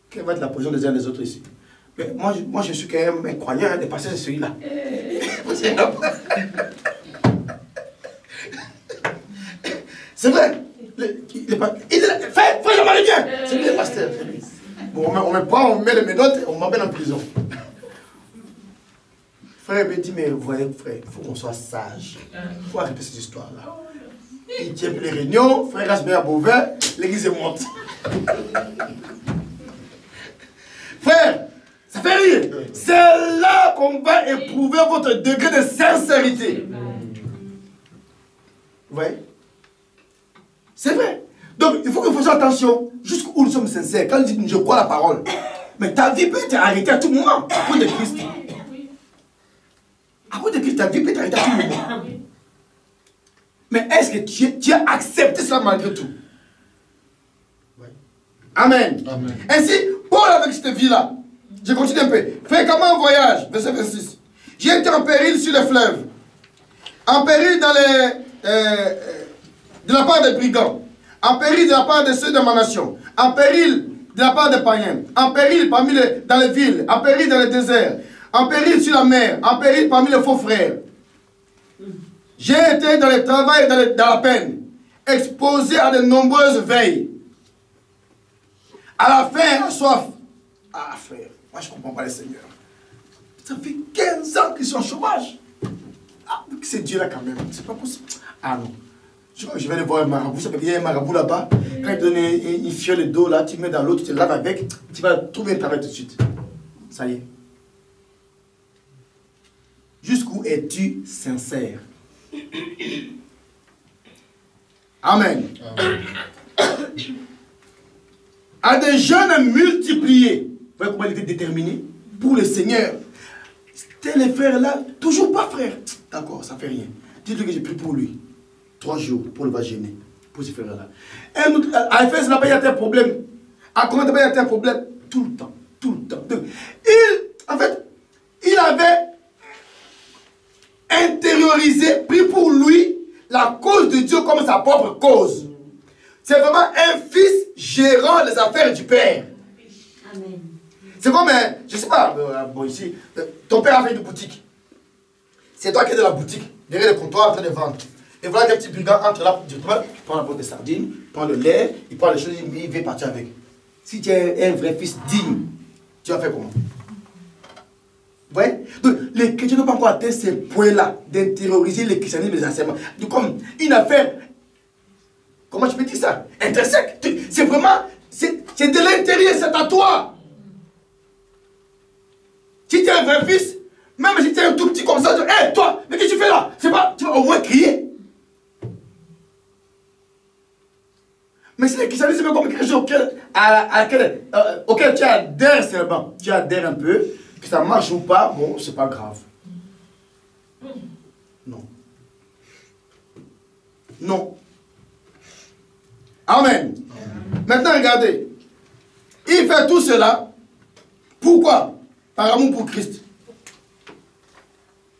Speaker 2: Quelle va être la position des uns et des autres ici? Mais moi je suis quand même un croyant, des pasteurs, c'est celui-là. C'est vrai. Frère Jean-Marie, viens. C'est lui le pasteur. Bon, on me prend, on me met les menottes, on m'emmène en prison. Frère me dit, mais vous voyez, frère, il faut qu'on soit sage. Il faut arrêter cette histoire-là. Il tient plus les réunions, frère reste bien à Beauvais, l'église est morte. Frère, ça fait rire. C'est là qu'on va éprouver votre degré de sincérité. Vous voyez? C'est vrai. Donc, il faut que vous fassiez attention jusqu'où nous sommes sincères. Quand nous disons je crois la parole, mais ta vie peut être arrêtée à tout moment à cause de Christ. À cause de Christ, ta vie peut être arrêtée à tout moment. Mais est-ce que tu as accepté cela malgré tout? Amen. Amen. Ainsi, Paul avec cette vie-là, je continue un peu. Fréquemment en voyage, verset 26. J'ai été en péril sur les fleuves, en péril dans de la part des brigands, en péril de la part de ceux de ma nation, en péril de la part des païens, en péril dans les villes, en péril dans les déserts, en péril sur la mer, en péril parmi les faux frères. J'ai été dans le travail et dans la peine, exposé à de nombreuses veilles. À la fin, la soif. Ah frère, moi je ne comprends pas les seigneurs. Ça fait 15 ans qu'ils sont au chômage. Ah, c'est Dieu là quand même, c'est pas possible. Ah non. Je vais aller voir un marabout, il y a un marabout là-bas. Quand il te donne une fiole d'eau là, tu mets dans l'eau, tu te laves avec, tu vas trouver un travail tout de suite. Ça y est. Jusqu'où es-tu sincère? Amen. À des jeunes multipliés. Vous voyez comment il était déterminé pour le Seigneur. C'était les frères là, toujours pas frère. D'accord, ça fait rien. Dites-lui que j'ai pris pour lui 3 jours pour le va gêner. Pour ces frères là. À Éphèse là-bas, il y a des problèmes. À Corinthe là-bas, il y a des problèmes. Tout le temps. Tout le temps. En fait, il avait intériorisé, pris pour lui la cause de Dieu comme sa propre cause. C'est vraiment un fils gérant les affaires du père.
Speaker 3: Amen.
Speaker 2: C'est comme, je ne sais pas, bon ici, ton père a fait une boutique. C'est toi qui es dans la boutique, derrière le comptoir en train de vendre. Et voilà qu'un petit brigand entre là, il prend la boîte de sardines, il prend le lait, il prend les choses, il veut partir avec. Si tu es un vrai fils digne, tu vas faire comment? Vous voyez? Donc, les chrétiens n'ont pas encore atteint ces points-là, d'intérioriser le christianisme et les enseignements. Donc, comme une affaire, comment je peux dire ça? Intrinsèque. C'est vraiment, c'est de l'intérieur, c'est à toi. Si tu es un vrai fils, même si tu es un tout petit comme ça, tu dis, hé, toi, mais qu'est-ce que tu fais là? C'est pas, tu vas au moins crier. Mais c'est le christianisme comme quelque chose auquel tu adhères seulement. Tu adhères un peu, que ça marche ou pas, bon, c'est pas grave. Non. Non. Amen. Maintenant, regardez. Il fait tout cela. Pourquoi? Par amour pour Christ.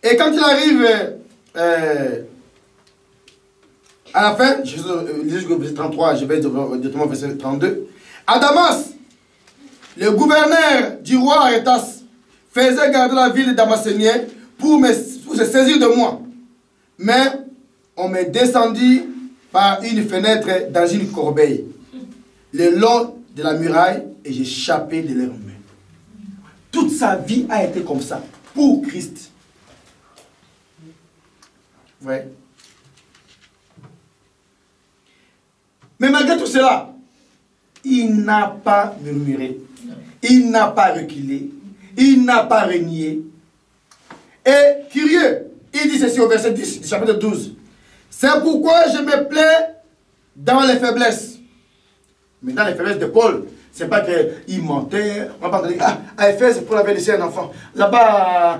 Speaker 2: Et quand il arrive À la fin, Jésus, jusqu'au verset 33, je vais directement au verset 32. À Damas, le gouverneur du roi Arétas faisait garder la ville damascénienne pour se saisir de moi. Mais on me descendit par une fenêtre dans une corbeille, le long de la muraille, et j'ai échappé de leurs mains. Toute sa vie a été comme ça, pour Christ. Ouais. Mais malgré tout cela, il n'a pas murmuré, il n'a pas reculé, il n'a pas renié. Et curieux, il dit ceci au verset 10 du chapitre 12. C'est pourquoi je me plais dans les faiblesses. Mais dans les faiblesses de Paul, c'est pas qu'il mentait. On va pas dire, à Éphèse, Paul avait laissé un enfant. Là-bas,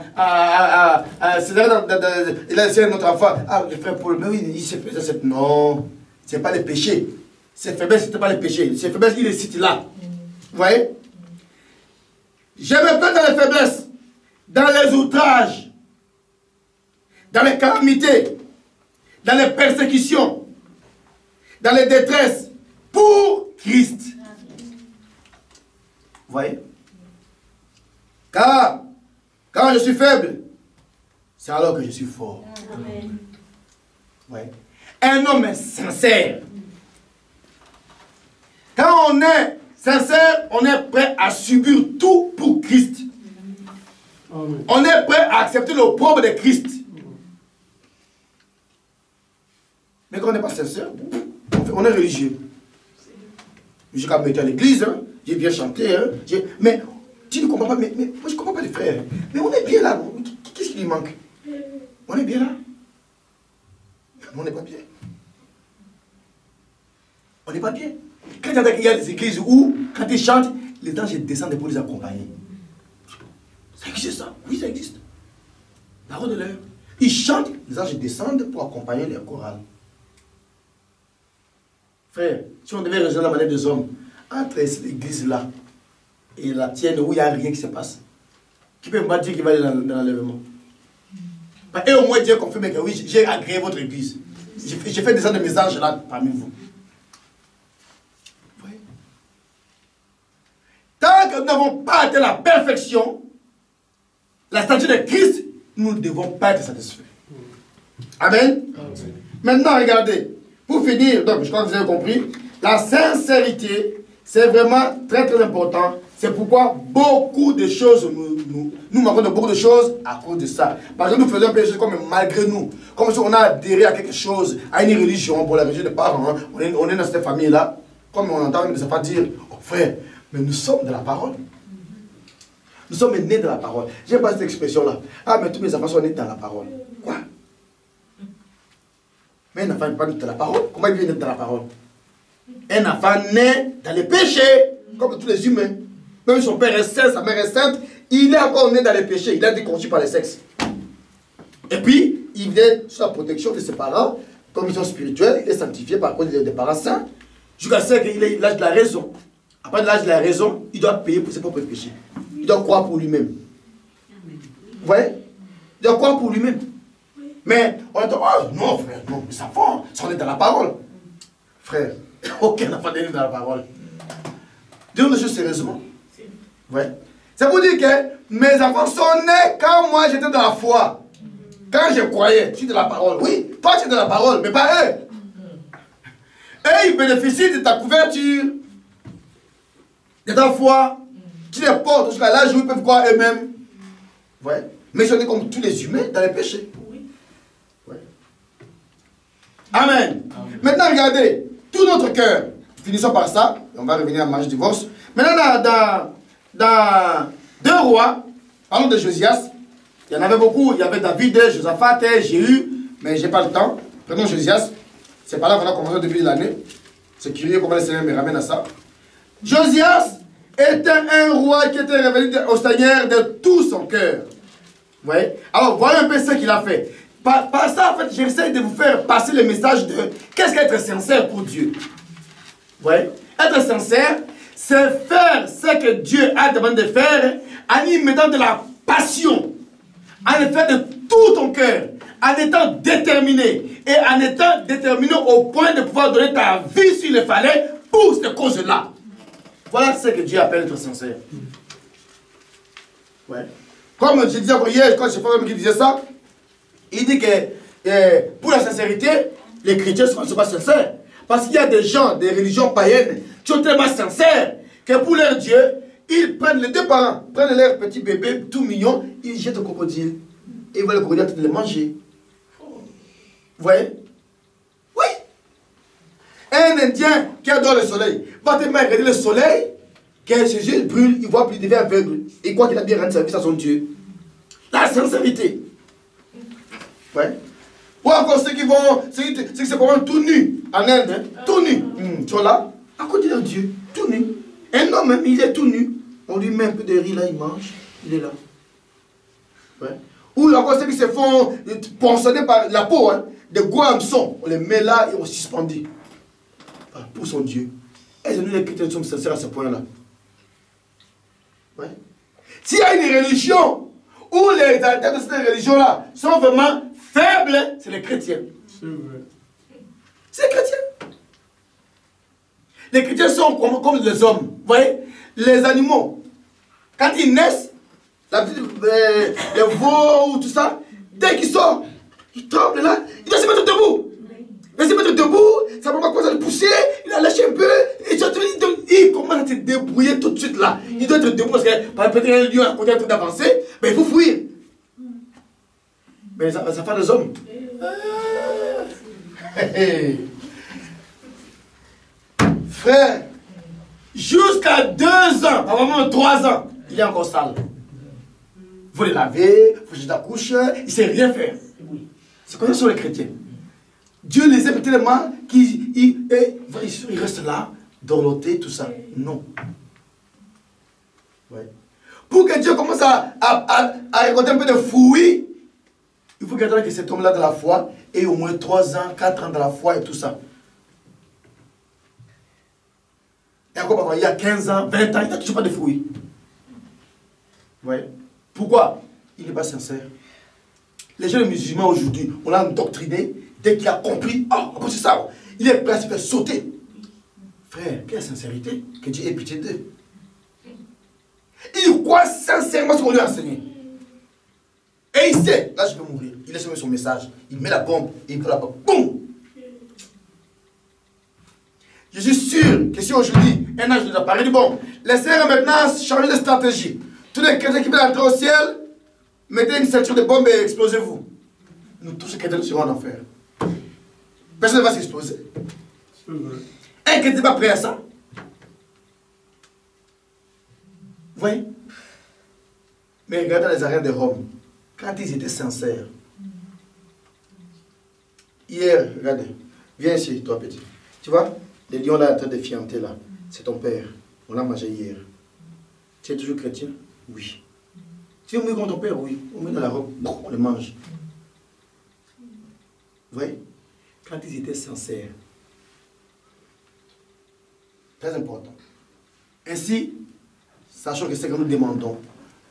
Speaker 2: il a laissé un autre enfant. Ah, le frère Paul, mais oui, il s'est fait ça. Non, ce n'est pas les péchés. Ces faiblesses, ce n'était pas les péchés. Ces faiblesses, il les cite là. Vous voyez? Je me plains dans les faiblesses, dans les outrages, dans les calamités, dans les persécutions, dans les détresses, pour Christ. Vous voyez? Car quand je suis faible, c'est alors que je suis fort.
Speaker 3: Amen.
Speaker 2: Ouais. Un homme sincère. Quand on est sincère, on est prêt à subir tout pour Christ.
Speaker 4: Amen.
Speaker 2: On est prêt à accepter l'opprobre de Christ. Mais quand on n'est pas sincère, on est religieux. Je vais mettre à l'église, hein, j'ai bien chanté, hein, mais tu ne comprends pas, mais moi je ne comprends pas les frères. Mais on est bien là. Qu'est-ce qui lui manque? On est bien là. Mais on n'est pas bien. On n'est pas bien. Quand il y a des églises où, quand ils chantent, les anges descendent pour les accompagner. Ça existe ça? Oui, ça existe. Parole de l'heure. Ils chantent, les anges descendent pour accompagner les chorales. Frère, si on devait raisonner la manière des hommes, entre cette église-là et la tienne où il n'y a rien qui se passe, qui peut me dire qu'il va aller dans l'enlèvement? Et au moins Dieu confirme que oui, j'ai agréé votre église. J'ai fait descendre mes anges là parmi vous. Tant que nous n'avons pas atteint la perfection, la statue de Christ, nous ne devons pas être satisfaits. Amen.
Speaker 4: Amen.
Speaker 2: Maintenant, regardez. Pour finir, donc je crois que vous avez compris, la sincérité, c'est vraiment très très important. C'est pourquoi beaucoup de choses, nous manquons de beaucoup de choses à cause de ça. Parce que nous faisons des choses comme malgré nous. Comme si on a adhéré à quelque chose, à une religion, pour la religion des parents. Hein. On est dans cette famille-là. Comme on entend les enfants dire, oh frère, mais nous sommes de la parole. Nous sommes nés de la parole. J'aime pas cette expression-là. Ah, mais tous mes enfants sont nés dans la parole. Quoi? Mais un enfant n'est pas né dans la parole. Comment il vient naître dans la parole? Un enfant naît dans les péchés, comme tous les humains. Même son père est saint, sa mère est sainte, il est encore né dans les péchés. Il a été conçu par les sexes. Et puis, il vient sous la protection de ses parents, comme ils sont spirituels, il est sanctifié par cause des parents saints, jusqu'à ce qu'il ait l'âge de la raison. Après l'âge de la raison, il doit payer pour ses propres péchés. Il doit croire pour lui-même. Vous voyez? Il doit croire pour lui-même. Mais on dit, oh non frère, non, mais ça va, ça on est dans la parole. Frère, aucun enfant n'est dans la parole. Disons les choses sérieusement. Ouais. C'est pour dire que mes enfants sont nés quand moi j'étais dans la foi. Quand je croyais, je suis de la parole. Oui, toi tu es de la parole, mais pas eux. Eux, ils bénéficient de ta couverture, de ta foi. Tu les portes jusqu'à l'âge où ils peuvent croire eux-mêmes. Ouais. Mais ils sont nés comme tous les humains dans les péchés. Ouais. Amen. Amen. Maintenant, regardez, tout notre cœur. Finissons par ça. On va revenir à mariage divorce. Maintenant, dans 2 rois, parlons de Josias. Il y en avait beaucoup. Il y avait David, Josaphat, Jéhu. Mais je n'ai pas le temps. Prenons Josias. C'est pas là qu'on a commencé au début de l'année. C'est curieux comment le Seigneur me ramène à ça. Josias était un roi qui était révélé au Seigneur de tout son cœur. Vous voyez? Alors, voyez un peu ce qu'il a fait. Par ça, en fait, j'essaie de vous faire passer le message de qu'est-ce qu'être sincère pour Dieu. Vous voyez? Être sincère, c'est faire ce que Dieu a demandé de faire en y mettant de la passion, en le faire de tout ton cœur, en étant déterminé, et en étant déterminé au point de pouvoir donner ta vie s'il le fallait pour cette cause-là. Voilà ce que Dieu appelle être sincère. Ouais. Comme je disais hier, quand j'ai fait un homme qui disait ça, il dit que pour la sincérité, les chrétiens ne sont pas sincères. Parce qu'il y a des gens, des religions païennes, qui sont tellement sincères que pour leur Dieu, ils prennent les deux parents, prennent leur petit bébé tout mignon, ils jettent au crocodile. Et ils veulent le crocodile de le manger. Vous voyez? Oui. Un Indien qui adore le soleil va tellement regarder le soleil que ses yeux brûlent, il voit plus, il devient aveugle. Il croit qu'il a bien rendu service à son Dieu. La sincérité. Ouais. Ou encore ceux qui vont, ceux qui se promènent tout nus en Inde, hein, tout nus. Ils sont là, à côté de Dieu, tout nus. Un homme, même, il est tout nu. On lui met un peu de riz là, il mange, il est là. Ouais. Ou encore ceux qui se font poinçonner par la peau, hein, de goût-hameçon. On les met là et on suspendit. Pour son Dieu. Est-ce que nous les chrétiens sommes sincères à ce point-là? Ouais. S'il y a une religion où les adeptes de cette religion-là sont vraiment faibles, c'est les chrétiens.
Speaker 4: C'est vrai.
Speaker 2: C'est les chrétiens. Les chrétiens sont comme les hommes. Vous voyez? Les animaux, quand ils naissent, les veaux ou tout ça, dès qu'ils sortent, ils tremblent là, ils doivent se mettre debout. Il doit se mettre debout, ça va pas commencer à le pousser, il a lâché un peu, et il commence à se débrouiller tout de suite là. Il doit être debout parce que peut-être un lion à côté en train d'avancer, mais il faut fuir. Mais ça fait des hommes. Frère, jusqu'à 2 ans, vraiment 3 ans, il est encore sale. Il faut les laver, il faut jeter la couche, il ne sait rien faire. C'est comme ça sont les chrétiens. Dieu les aime tellement qu'ils restent là, dorlotés, tout ça. Non. Ouais. Pour que Dieu commence à récolter un peu de fruits, il faut qu'attendre que cet homme-là dans la foi ait au moins 3 ans, 4 ans dans la foi et tout ça. Et encore, il y a 15 ans, 20 ans, il n'a toujours pas de fruits. Ouais. Pourquoi? Il n'est pas sincère. Les jeunes musulmans aujourd'hui, on l'a endoctriné, dès qu'il a compris, oh, c'est ça, il est prêt à se faire sauter. Frère, quelle sincérité, que Dieu ait pitié d'eux. Il croit sincèrement ce qu'on lui a enseigné. Et il sait, là je vais mourir. Il laisse son message, il met la bombe, et il prend la bombe, boum. Je suis sûr que si aujourd'hui, un âge nous apparaît, dit bon, laissez-moi maintenant changer de stratégie. Tous les chrétiens qui veulent entrer au ciel, mettez une ceinture de bombe et explosez-vous. Nous tous les chrétiens serons en enfer. Personne ne va s'exploser. Un chrétien n'est pas prêt à ça. Vous voyez? Mais regardez les arènes de Rome. Quand ils étaient sincères. Hier, regardez. Viens ici, toi petit. Tu vois? Les lions là en train de fianter là. C'est ton père. On l'a mangé hier. Tu es toujours chrétien? Oui. Tu veux mourir comme ton père? Oui. On met dans la robe, on le mange. Vous voyez? Quand ils étaient sincères. Très important. Ainsi, sachant que c'est que nous demandons,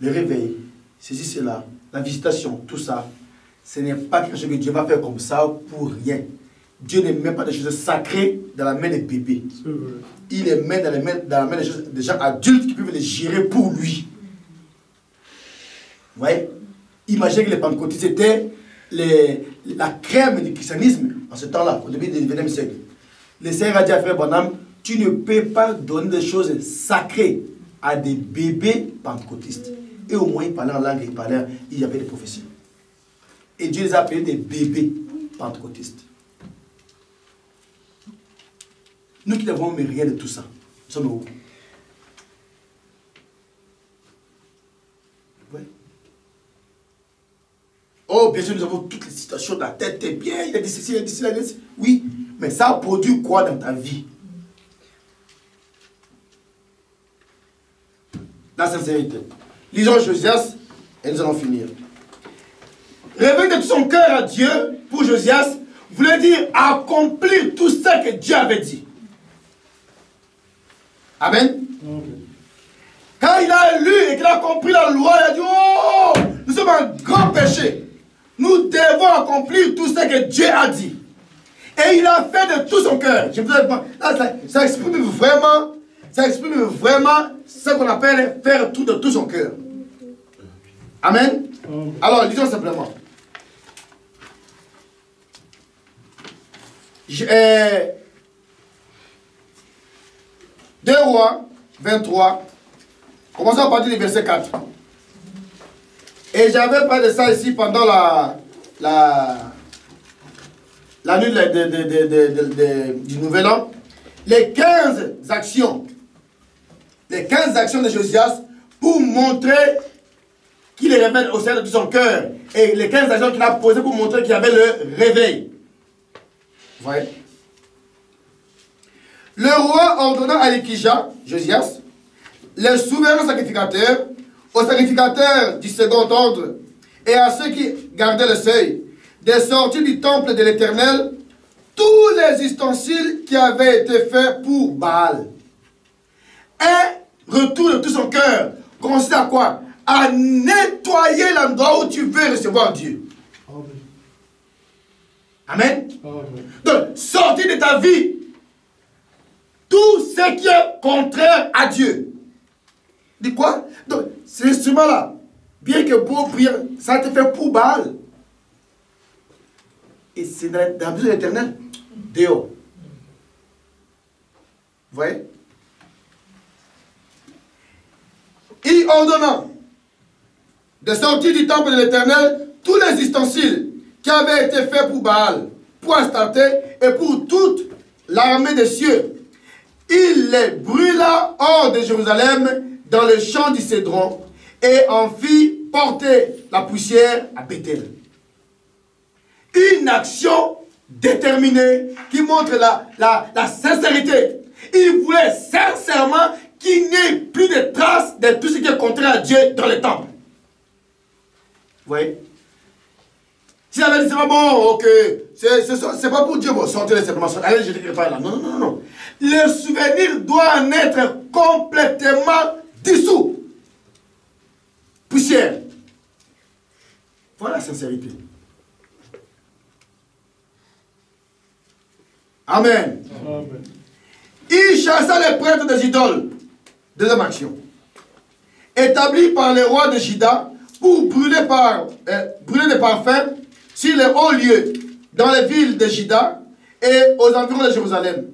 Speaker 2: le réveil, ceci, cela, la visitation, tout ça, ce n'est pas quelque chose que Dieu va faire comme ça pour rien. Dieu ne met pas des choses sacrées dans la main des bébés. Il les met dans la main des gens adultes qui peuvent les gérer pour lui. Vous voyez? Imaginez que les pentecôtistes étaient la crème du christianisme en ce temps-là, au début du XXe siècle. Le Seigneur a dit à Frère Branham, tu ne peux pas donner des choses sacrées à des bébés pentecôtistes. Et au moins, ils parlaient en langue, il y avait des prophéties. Et Dieu les a appelés des bébés pentecôtistes. Nous qui n'avons mais rien de tout ça, nous sommes où? Ouais. Oh, bien sûr, nous avons toutes les situations de la tête, t'es bien, il a dit ceci, il a dit cela, il a dit ceci. Oui, mais ça a produit quoi dans ta vie? La sincérité. Lisons Josias et nous allons finir. Réveiller de tout son cœur à Dieu, pour Josias, voulait dire accomplir tout ce que Dieu avait dit. Amen. Quand il a lu et qu'il a compris la loi, il a dit, oh, nous sommes un grand péché. nous devons accomplir tout ce que Dieu a dit. Et il a fait de tout son cœur. Ça exprime vraiment ce qu'on appelle faire tout de tout son cœur. Amen. Alors, lisons simplement. 2 Rois 23. Commençons à partir du verset 4. Et j'avais parlé de ça ici pendant la nuit du Nouvel An. Les 15 actions de Josias pour montrer qu'il est réveillé au sein de tout son cœur. Et les 15 actions qu'il a posées pour montrer qu'il y avait le réveil. Vous voyez? Le roi ordonna à Élikija, Josias, les souverains sacrificateurs, aux sacrificateurs du second ordre et à ceux qui gardaient le seuil, de sortir du temple de l'Éternel tous les ustensiles qui avaient été faits pour Baal. Un retour de tout son cœur consiste à quoi? À nettoyer l'endroit où tu veux recevoir Dieu. Amen. Donc, sortir de ta vie tout ce qui est contraire à Dieu. Dis quoi? Donc, cet instrument-là, bien que beau prière, ça a été fait pour Baal. Et c'est dans la vie de l'Éternel. Dehors. Vous voyez? Il ordonna de sortir du temple de l'Éternel tous les ustensiles qui avaient été faits pour Baal, pour Astarté et pour toute l'armée des cieux. Il les brûla hors de Jérusalem dans le champ du Cédron et en fit porter la poussière à Bethel. Une action déterminée qui montre la sincérité. Il voulait sincèrement qu'il n'y ait plus de traces de tout ce qui est contraire à Dieu dans le temple. Vous voyez? S'il avait dit c'est pas bon, ok, c'est pas pour Dieu, bon, sortez simplement, allez, je ne pas là. Non, non, non, non. Le souvenir doit en être complètement dissous. Poussière. Voilà la sincérité. Amen. Amen. Il chassa les prêtres des idoles. Deuxième action. Établi par les rois de Juda pour brûler des parfums sur les hauts lieux dans les villes de Juda et aux environs de Jérusalem.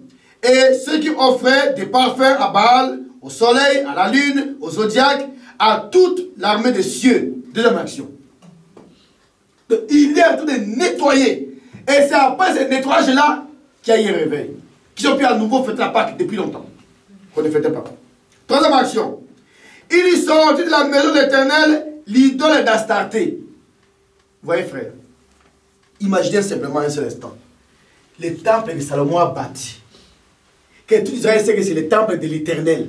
Speaker 2: Et ceux qui offraient des parfums à Baal, au soleil, à la lune, au zodiaque, à toute l'armée des cieux. Deuxième action. Donc, il est en train de nettoyer. Et c'est après ce nettoyage-là qu'il y a eu un réveil. Qui ont pu à nouveau fêter la Pâque depuis longtemps. Qu'on ne fêtait pas. Troisième action. Il y sortit de la maison de l'Éternel l'idole d'Astarté. Vous voyez, frère, imaginez simplement un seul instant. Le temple que Salomon a bâti. Que tout Israël sait que c'est le temple de l'Éternel.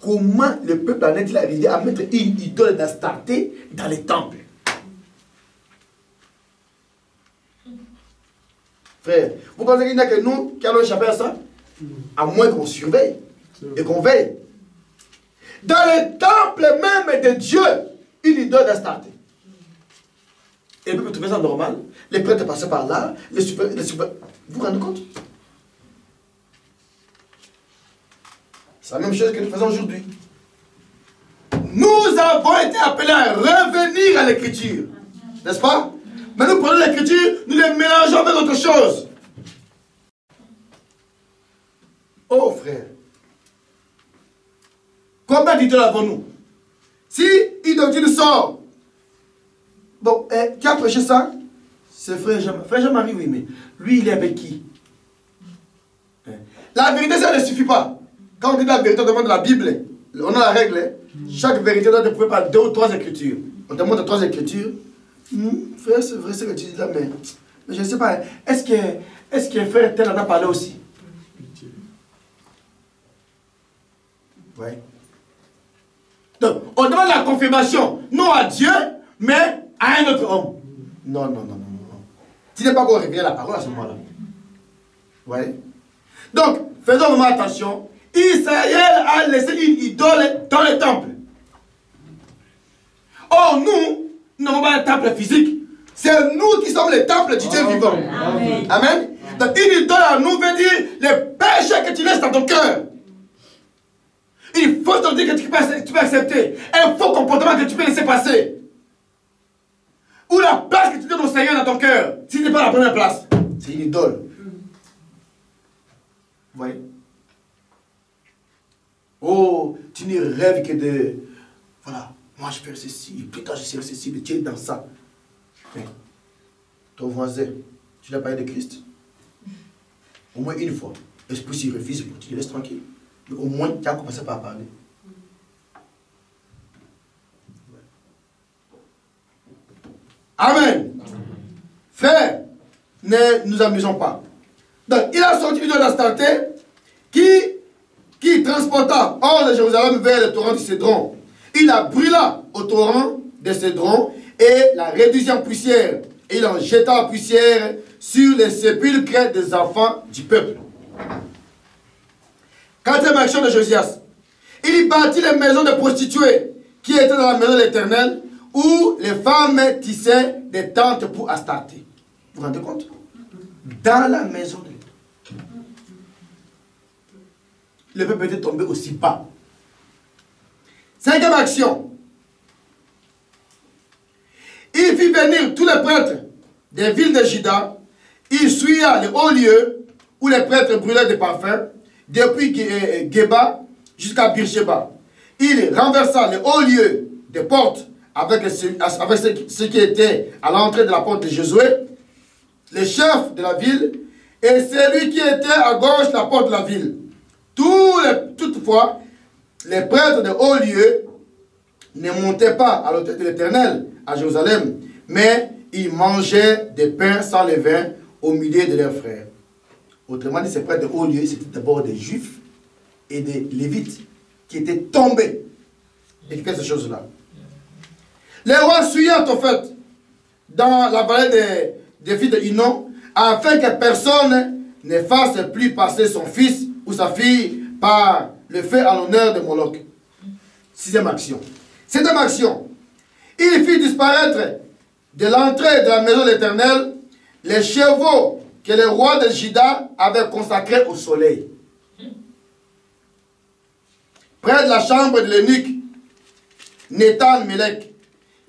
Speaker 2: Comment le peuple en est-il arrivé à mettre une idole d'Astarté dans les temples? Frère, vous pensez qu'il n'y a que nous qui allons échapper à ça? À moins qu'on surveille et qu'on veille. Dans le temple même de Dieu, une idole d'Astarté. Et vous trouvez ça normal? Les prêtres passaient par là, les super. Vous vous rendez compte? C'est la même chose que nous faisons aujourd'hui. Nous avons été appelés à revenir à l'écriture. N'est-ce pas? Mais nous prenons l'écriture, nous les mélangeons avec autre chose. Oh frère, combien d'idoles avons-nous? Si une doctrine sort, bon, qui a prêché ça? C'est frère Jean-Marie. Frère Jean-Marie, oui, mais lui, il est avec qui? La vérité, ça ne suffit pas. Quand on dit la vérité, on demande la Bible. On a la règle. Chaque vérité doit être prouvée par 2 ou 3 écritures. On demande 3 écritures. Frère, c'est vrai ce que tu dis là, mais je ne sais pas. Est-ce que frère tel en a parlé aussi? Oui. Donc, on demande la confirmation, non à Dieu, mais à un autre homme. Non, non, non, non, non. Tu n'es pas encore révélé la parole à ce moment-là. Oui. Donc, faisons vraiment attention. Israël a laissé une idole dans le temple. Or, nous n'avons pas un temple physique. C'est nous qui sommes les temples du Dieu vivant.
Speaker 3: Amen.
Speaker 2: Amen. Donc une idole à nous veut dire les péchés que tu laisses dans ton cœur. Une fausse doctrine que tu peux accepter. Un faux comportement que tu peux laisser passer. Ou la place que tu donnes au Seigneur dans ton cœur. Si ce n'est pas la première place, c'est une idole. Vous voyez? Oh, tu ne rêves que de... Voilà, moi je fais ceci, plus tard je serai ceci, mais tu es dans ça. Mais ton voisin, tu l'as parlé de Christ? Au moins une fois. Et puis s'il refuse, tu le laisses tranquille. Mais au moins, tu as commencé par parler. Amen. Frère, ne nous amusons pas. Donc, il a sorti une idole d'Astarté qui transporta hors de Jérusalem vers le torrent du Cédron. Il la brûla au torrent de Cédron et la réduisit en poussière. Et il en jeta la poussière sur les sépulcres des enfants du peuple. Quatrième action de Josias. Il y bâtit les maisons de prostituées qui étaient dans la maison de l'Éternel, où les femmes tissaient des tentes pour Astarté. Vous vous rendez compte? Dans la maison de l'Éternel. Le peuple était tombé aussi bas. Cinquième action. Il fit venir tous les prêtres des villes de Juda. Il souilla les hauts lieux où les prêtres brûlaient des parfums, depuis Geba jusqu'à Beersheba. Il renversa les hauts lieux des portes avec ceux qui étaient à l'entrée de la porte de Josué, les chefs de la ville, et celui qui était à gauche de la porte de la ville. Toutefois, les prêtres de haut lieu ne montaient pas à l'autel de l'Éternel à Jérusalem, mais ils mangeaient des pains sans levain au milieu de leurs frères. Autrement dit, ces prêtres de haut lieu, c'était d'abord des Juifs et des Lévites qui étaient tombés et qui faisaient ces choses-là. Les rois suivirent en fait dans la vallée des filles de Hinnom, afin que personne ne fasse plus passer son fils ou sa fille par le feu à l'honneur de Moloch. Sixième action. Septième action. Il fit disparaître de l'entrée de la maison de l'Éternel les chevaux que le roi de Juda avait consacrés au soleil. Près de la chambre de l'eunuque Nathan-Melech,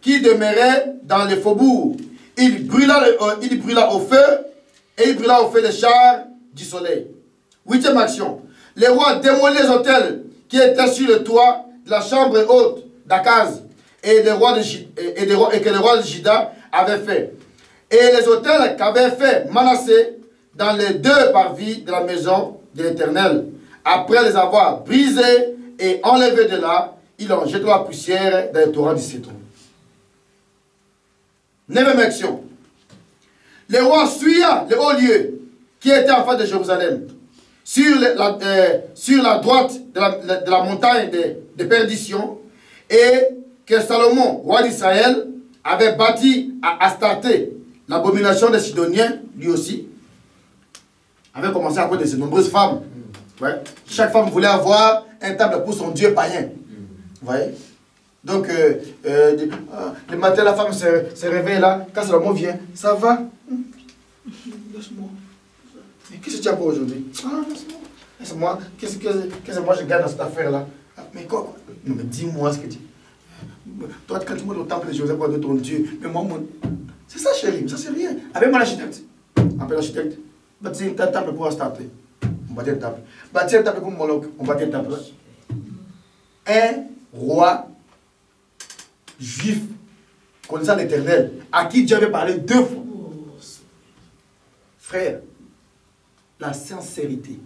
Speaker 2: qui demeurait dans les faubourgs, il brûla au feu les chars du soleil. Huitième action. Le roi démolit les autels qui étaient sur le toit de la chambre haute d'Akaz et que le roi de Juda avait fait. Et les autels qu'avait fait Manassé dans les deux parvis de la maison de l'Éternel. Après les avoir brisés et enlevés de là, il en jeta la poussière dans le torrent du Cédron. Neuvième action. Le roi suivit le haut lieu qui était en face de Jérusalem, sur la droite de la montagne de perdition, et que Salomon, roi d'Israël, avait bâti à Astarté, l'abomination des Sidoniens, lui aussi, avait commencé à avoir de ses nombreuses femmes. Ouais. Chaque femme voulait avoir un temple pour son dieu païen. Vous voyez? Donc, le matin, la femme se réveille là. Quand Salomon vient, ça va? Laisse-moi. Mais qu'est-ce que tu as pour aujourd'hui? Ah, laisse-moi. Laisse-moi. Qu'est-ce que moi je gagne dans cette affaire-là? Mais quoi? Non, mais dis-moi ce que tu... Toi, quand tu montes au temple de Joseph de ton Dieu, mais moi, c'est ça, chérie, ça c'est rien. Avec mon architecte. Appelle l'architecte. Bâtir un temple pour Astarté. On bâtit un temple. Bâtir un temple pour Moloch. On bâtit un temple. Un roi juif connaissant l'Éternel, à qui Dieu avait parlé 2 fois. Frère, la sincérité.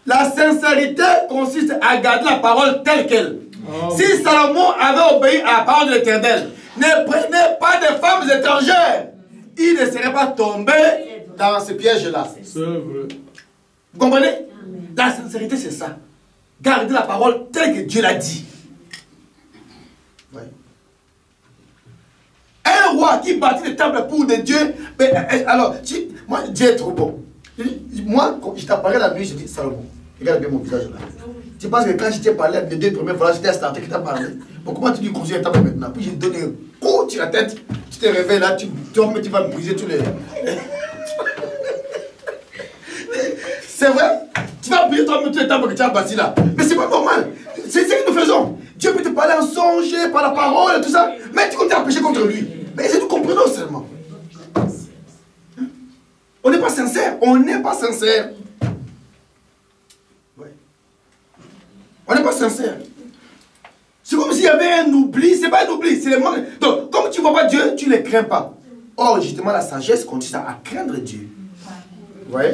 Speaker 2: La sincérité consiste à garder la parole telle qu'elle. Oh. Si Salomon avait obéi à la parole de l'Éternel, ne prenez pas de femmes étrangères, il ne serait pas tombé dans ce piège-là.
Speaker 4: C'est vrai.
Speaker 2: Vous comprenez? Amen. La sincérité, c'est ça. Garder la parole telle que Dieu l'a dit. Ouais. Un roi qui bâtit le temple pour des dieux, mais alors, moi, Dieu est trop bon. Moi, quand je t'apparais la nuit, je dis, Salomon, regarde bien mon visage là. Tu penses que quand je t'ai parlé les 2 premières fois, j'étais Astarté qui t'a parlé. Bon, comment tu lui construis un temple maintenant? Puis j'ai donné un coup sur la tête, tu te réveilles là, tu tu vas briser tous les... C'est vrai? Tu vas briser toi-même tous les temples que tu as bâtis là. Mais c'est pas normal. C'est ce que nous faisons. Dieu peut te parler en songe, par la parole et tout ça. Mais tu continues à pécher contre lui. Mais c'est tout comprenons seulement. On n'est pas sincère. On n'est pas sincère. Ouais. On n'est pas sincère. C'est comme s'il y avait un oubli. C'est pas un oubli, c'est le manque. Donc, comme tu ne vois pas Dieu, tu ne le crains pas. Or, justement, la sagesse consiste à craindre Dieu. Vous voyez?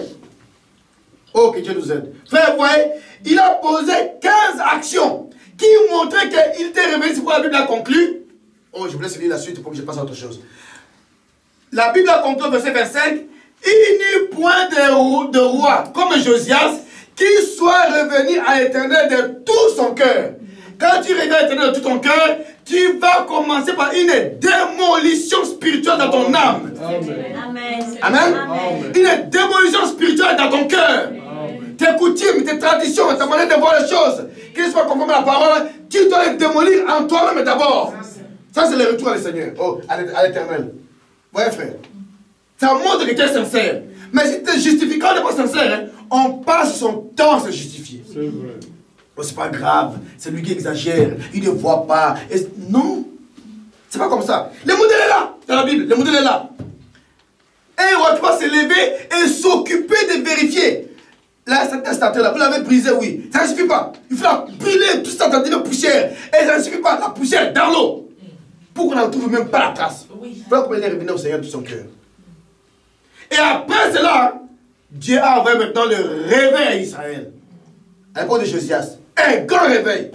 Speaker 2: Oh, que Dieu nous aide. Frère, vous voyez, il a posé 15 actions qui montraient qu'il était révélé. C'est pourquoi la Bible a conclu. Oh, je vous laisse lire la suite pour que je passe à autre chose. La Bible a conclu au verset 25. Il n'y eut point de roi comme Josias qui soit revenu à l'Éternel de tout son cœur. Quand tu reviens à l'Éternel de tout ton cœur, tu vas commencer par une démolition spirituelle dans ton âme.
Speaker 3: Amen.
Speaker 2: Amen. Une démolition spirituelle dans ton cœur. Tes coutumes, tes traditions, ta manière de voir les choses, qu'ils soient conformes à la parole, tu dois les démolir en toi-même d'abord. Ça, c'est le retour à le Seigneur, à l'Éternel. Vous voyez, frère? Ça montre que tu es sincère. Mais si tu es justifié, quand on n'est pas sincère, hein, on passe son temps à se justifier. C'est vrai. Oh, c'est pas grave, c'est lui qui exagère, il ne voit pas. Et non, c'est pas comme ça. Le modèle est là, dans la Bible, le modèle est là. Un roi qui va se lever et s'occuper de vérifier. Là, cette statue-là, vous l'avez brisée, oui. Ça ne suffit pas. Il faut la brûler, toute cette de poussière. Et ça ne suffit pas, la poussière dans l'eau. Pour qu'on ne trouve même pas la trace. Il faut qu'on revenir au Seigneur de son cœur. Et après cela, Dieu a envoyé maintenant le réveil à Israël. À l'époque de Josias. Un grand réveil.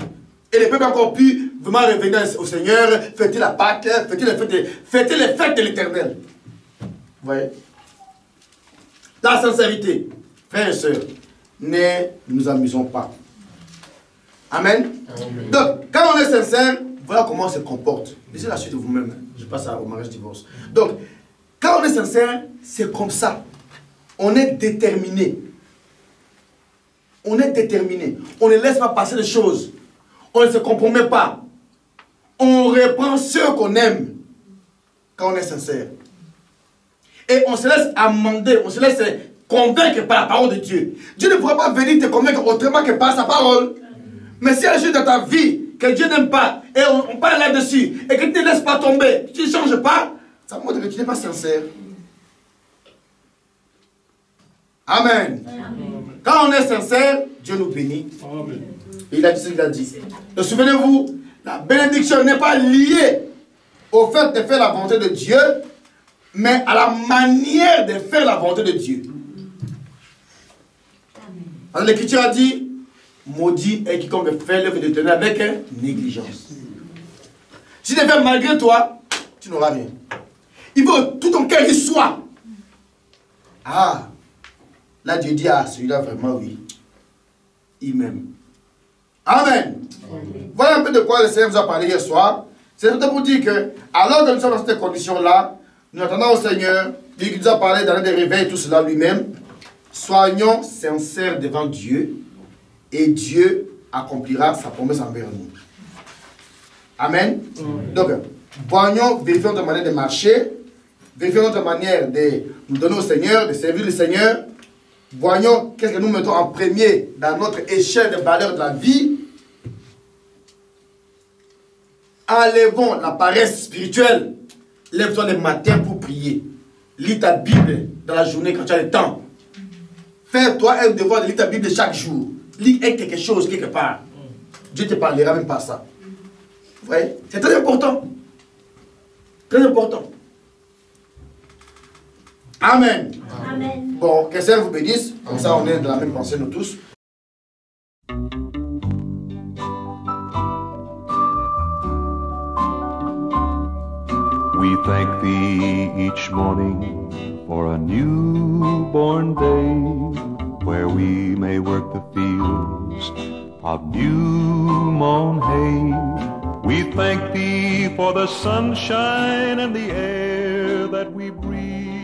Speaker 2: Et les peuples ont encore pu vraiment revenir au Seigneur, fêter la Pâque, fêter les fêtes de l'Éternel. Vous voyez? La sincérité. Frères et sœurs, ne nous amusons pas. Amen. Amen. Donc, quand on est sincère, voilà comment on se comporte. Lisez la suite de vous-même. Je passe au mariage divorce. Donc, quand on est sincère, c'est comme ça. On est déterminé. On est déterminé. On ne laisse pas passer les choses. On ne se compromet pas. On reprend ceux qu'on aime quand on est sincère. Et on se laisse amender, on se laisse convaincre par la parole de Dieu. Dieu ne pourra pas venir te convaincre autrement que par sa parole. Mais si il y a des choses dans ta vie que Dieu n'aime pas, et on parle là-dessus, et que tu ne te laisses pas tomber, tu ne changes pas, ça montre que tu n'es pas sincère. Amen. Amen. Quand on est sincère, Dieu nous bénit. Amen. Et il a dit ce qu'il a dit. Donc souvenez-vous, la bénédiction n'est pas liée au fait de faire la volonté de Dieu, mais à la manière de faire la volonté de Dieu. L'Écriture a dit, maudit est quiconque fait l'œuvre de l'Éternel avec négligence. Si tu le fais malgré toi, tu n'auras rien. Il faut que tout ton cœur y soit. Ah, là Dieu dit, ah, celui-là vraiment, oui. Il m'aime. Amen. Amen. Voilà un peu de quoi le Seigneur vous a parlé hier soir. C'est pour dire que, alors que nous sommes dans cette condition-là, nous attendons au Seigneur, lui qui nous a parlé dans des réveils, tout cela lui-même. Soyons sincères devant Dieu et Dieu accomplira sa promesse envers nous. Amen. Donc, voyons, vérifions notre manière de marcher, vérifions notre manière de nous donner au Seigneur, de servir le Seigneur. Voyons qu'est-ce que nous mettons en premier dans notre échelle de valeur de la vie. Enlevons la paresse spirituelle. Lève-toi le matin pour prier. Lis ta Bible dans la journée quand tu as le temps. Fais-toi un devoir de lire ta Bible chaque jour. Lis quelque chose quelque part. Dieu te parlera même par ça. Vous voyez? C'est très important. Très important. Amen. Amen. Bon, que le Seigneur vous bénisse. Comme ça, on est dans la même pensée, nous tous.
Speaker 1: We thank Thee each morning for a newborn day, where we may work the fields of new mown hay. We thank Thee for the sunshine and the air that we breathe.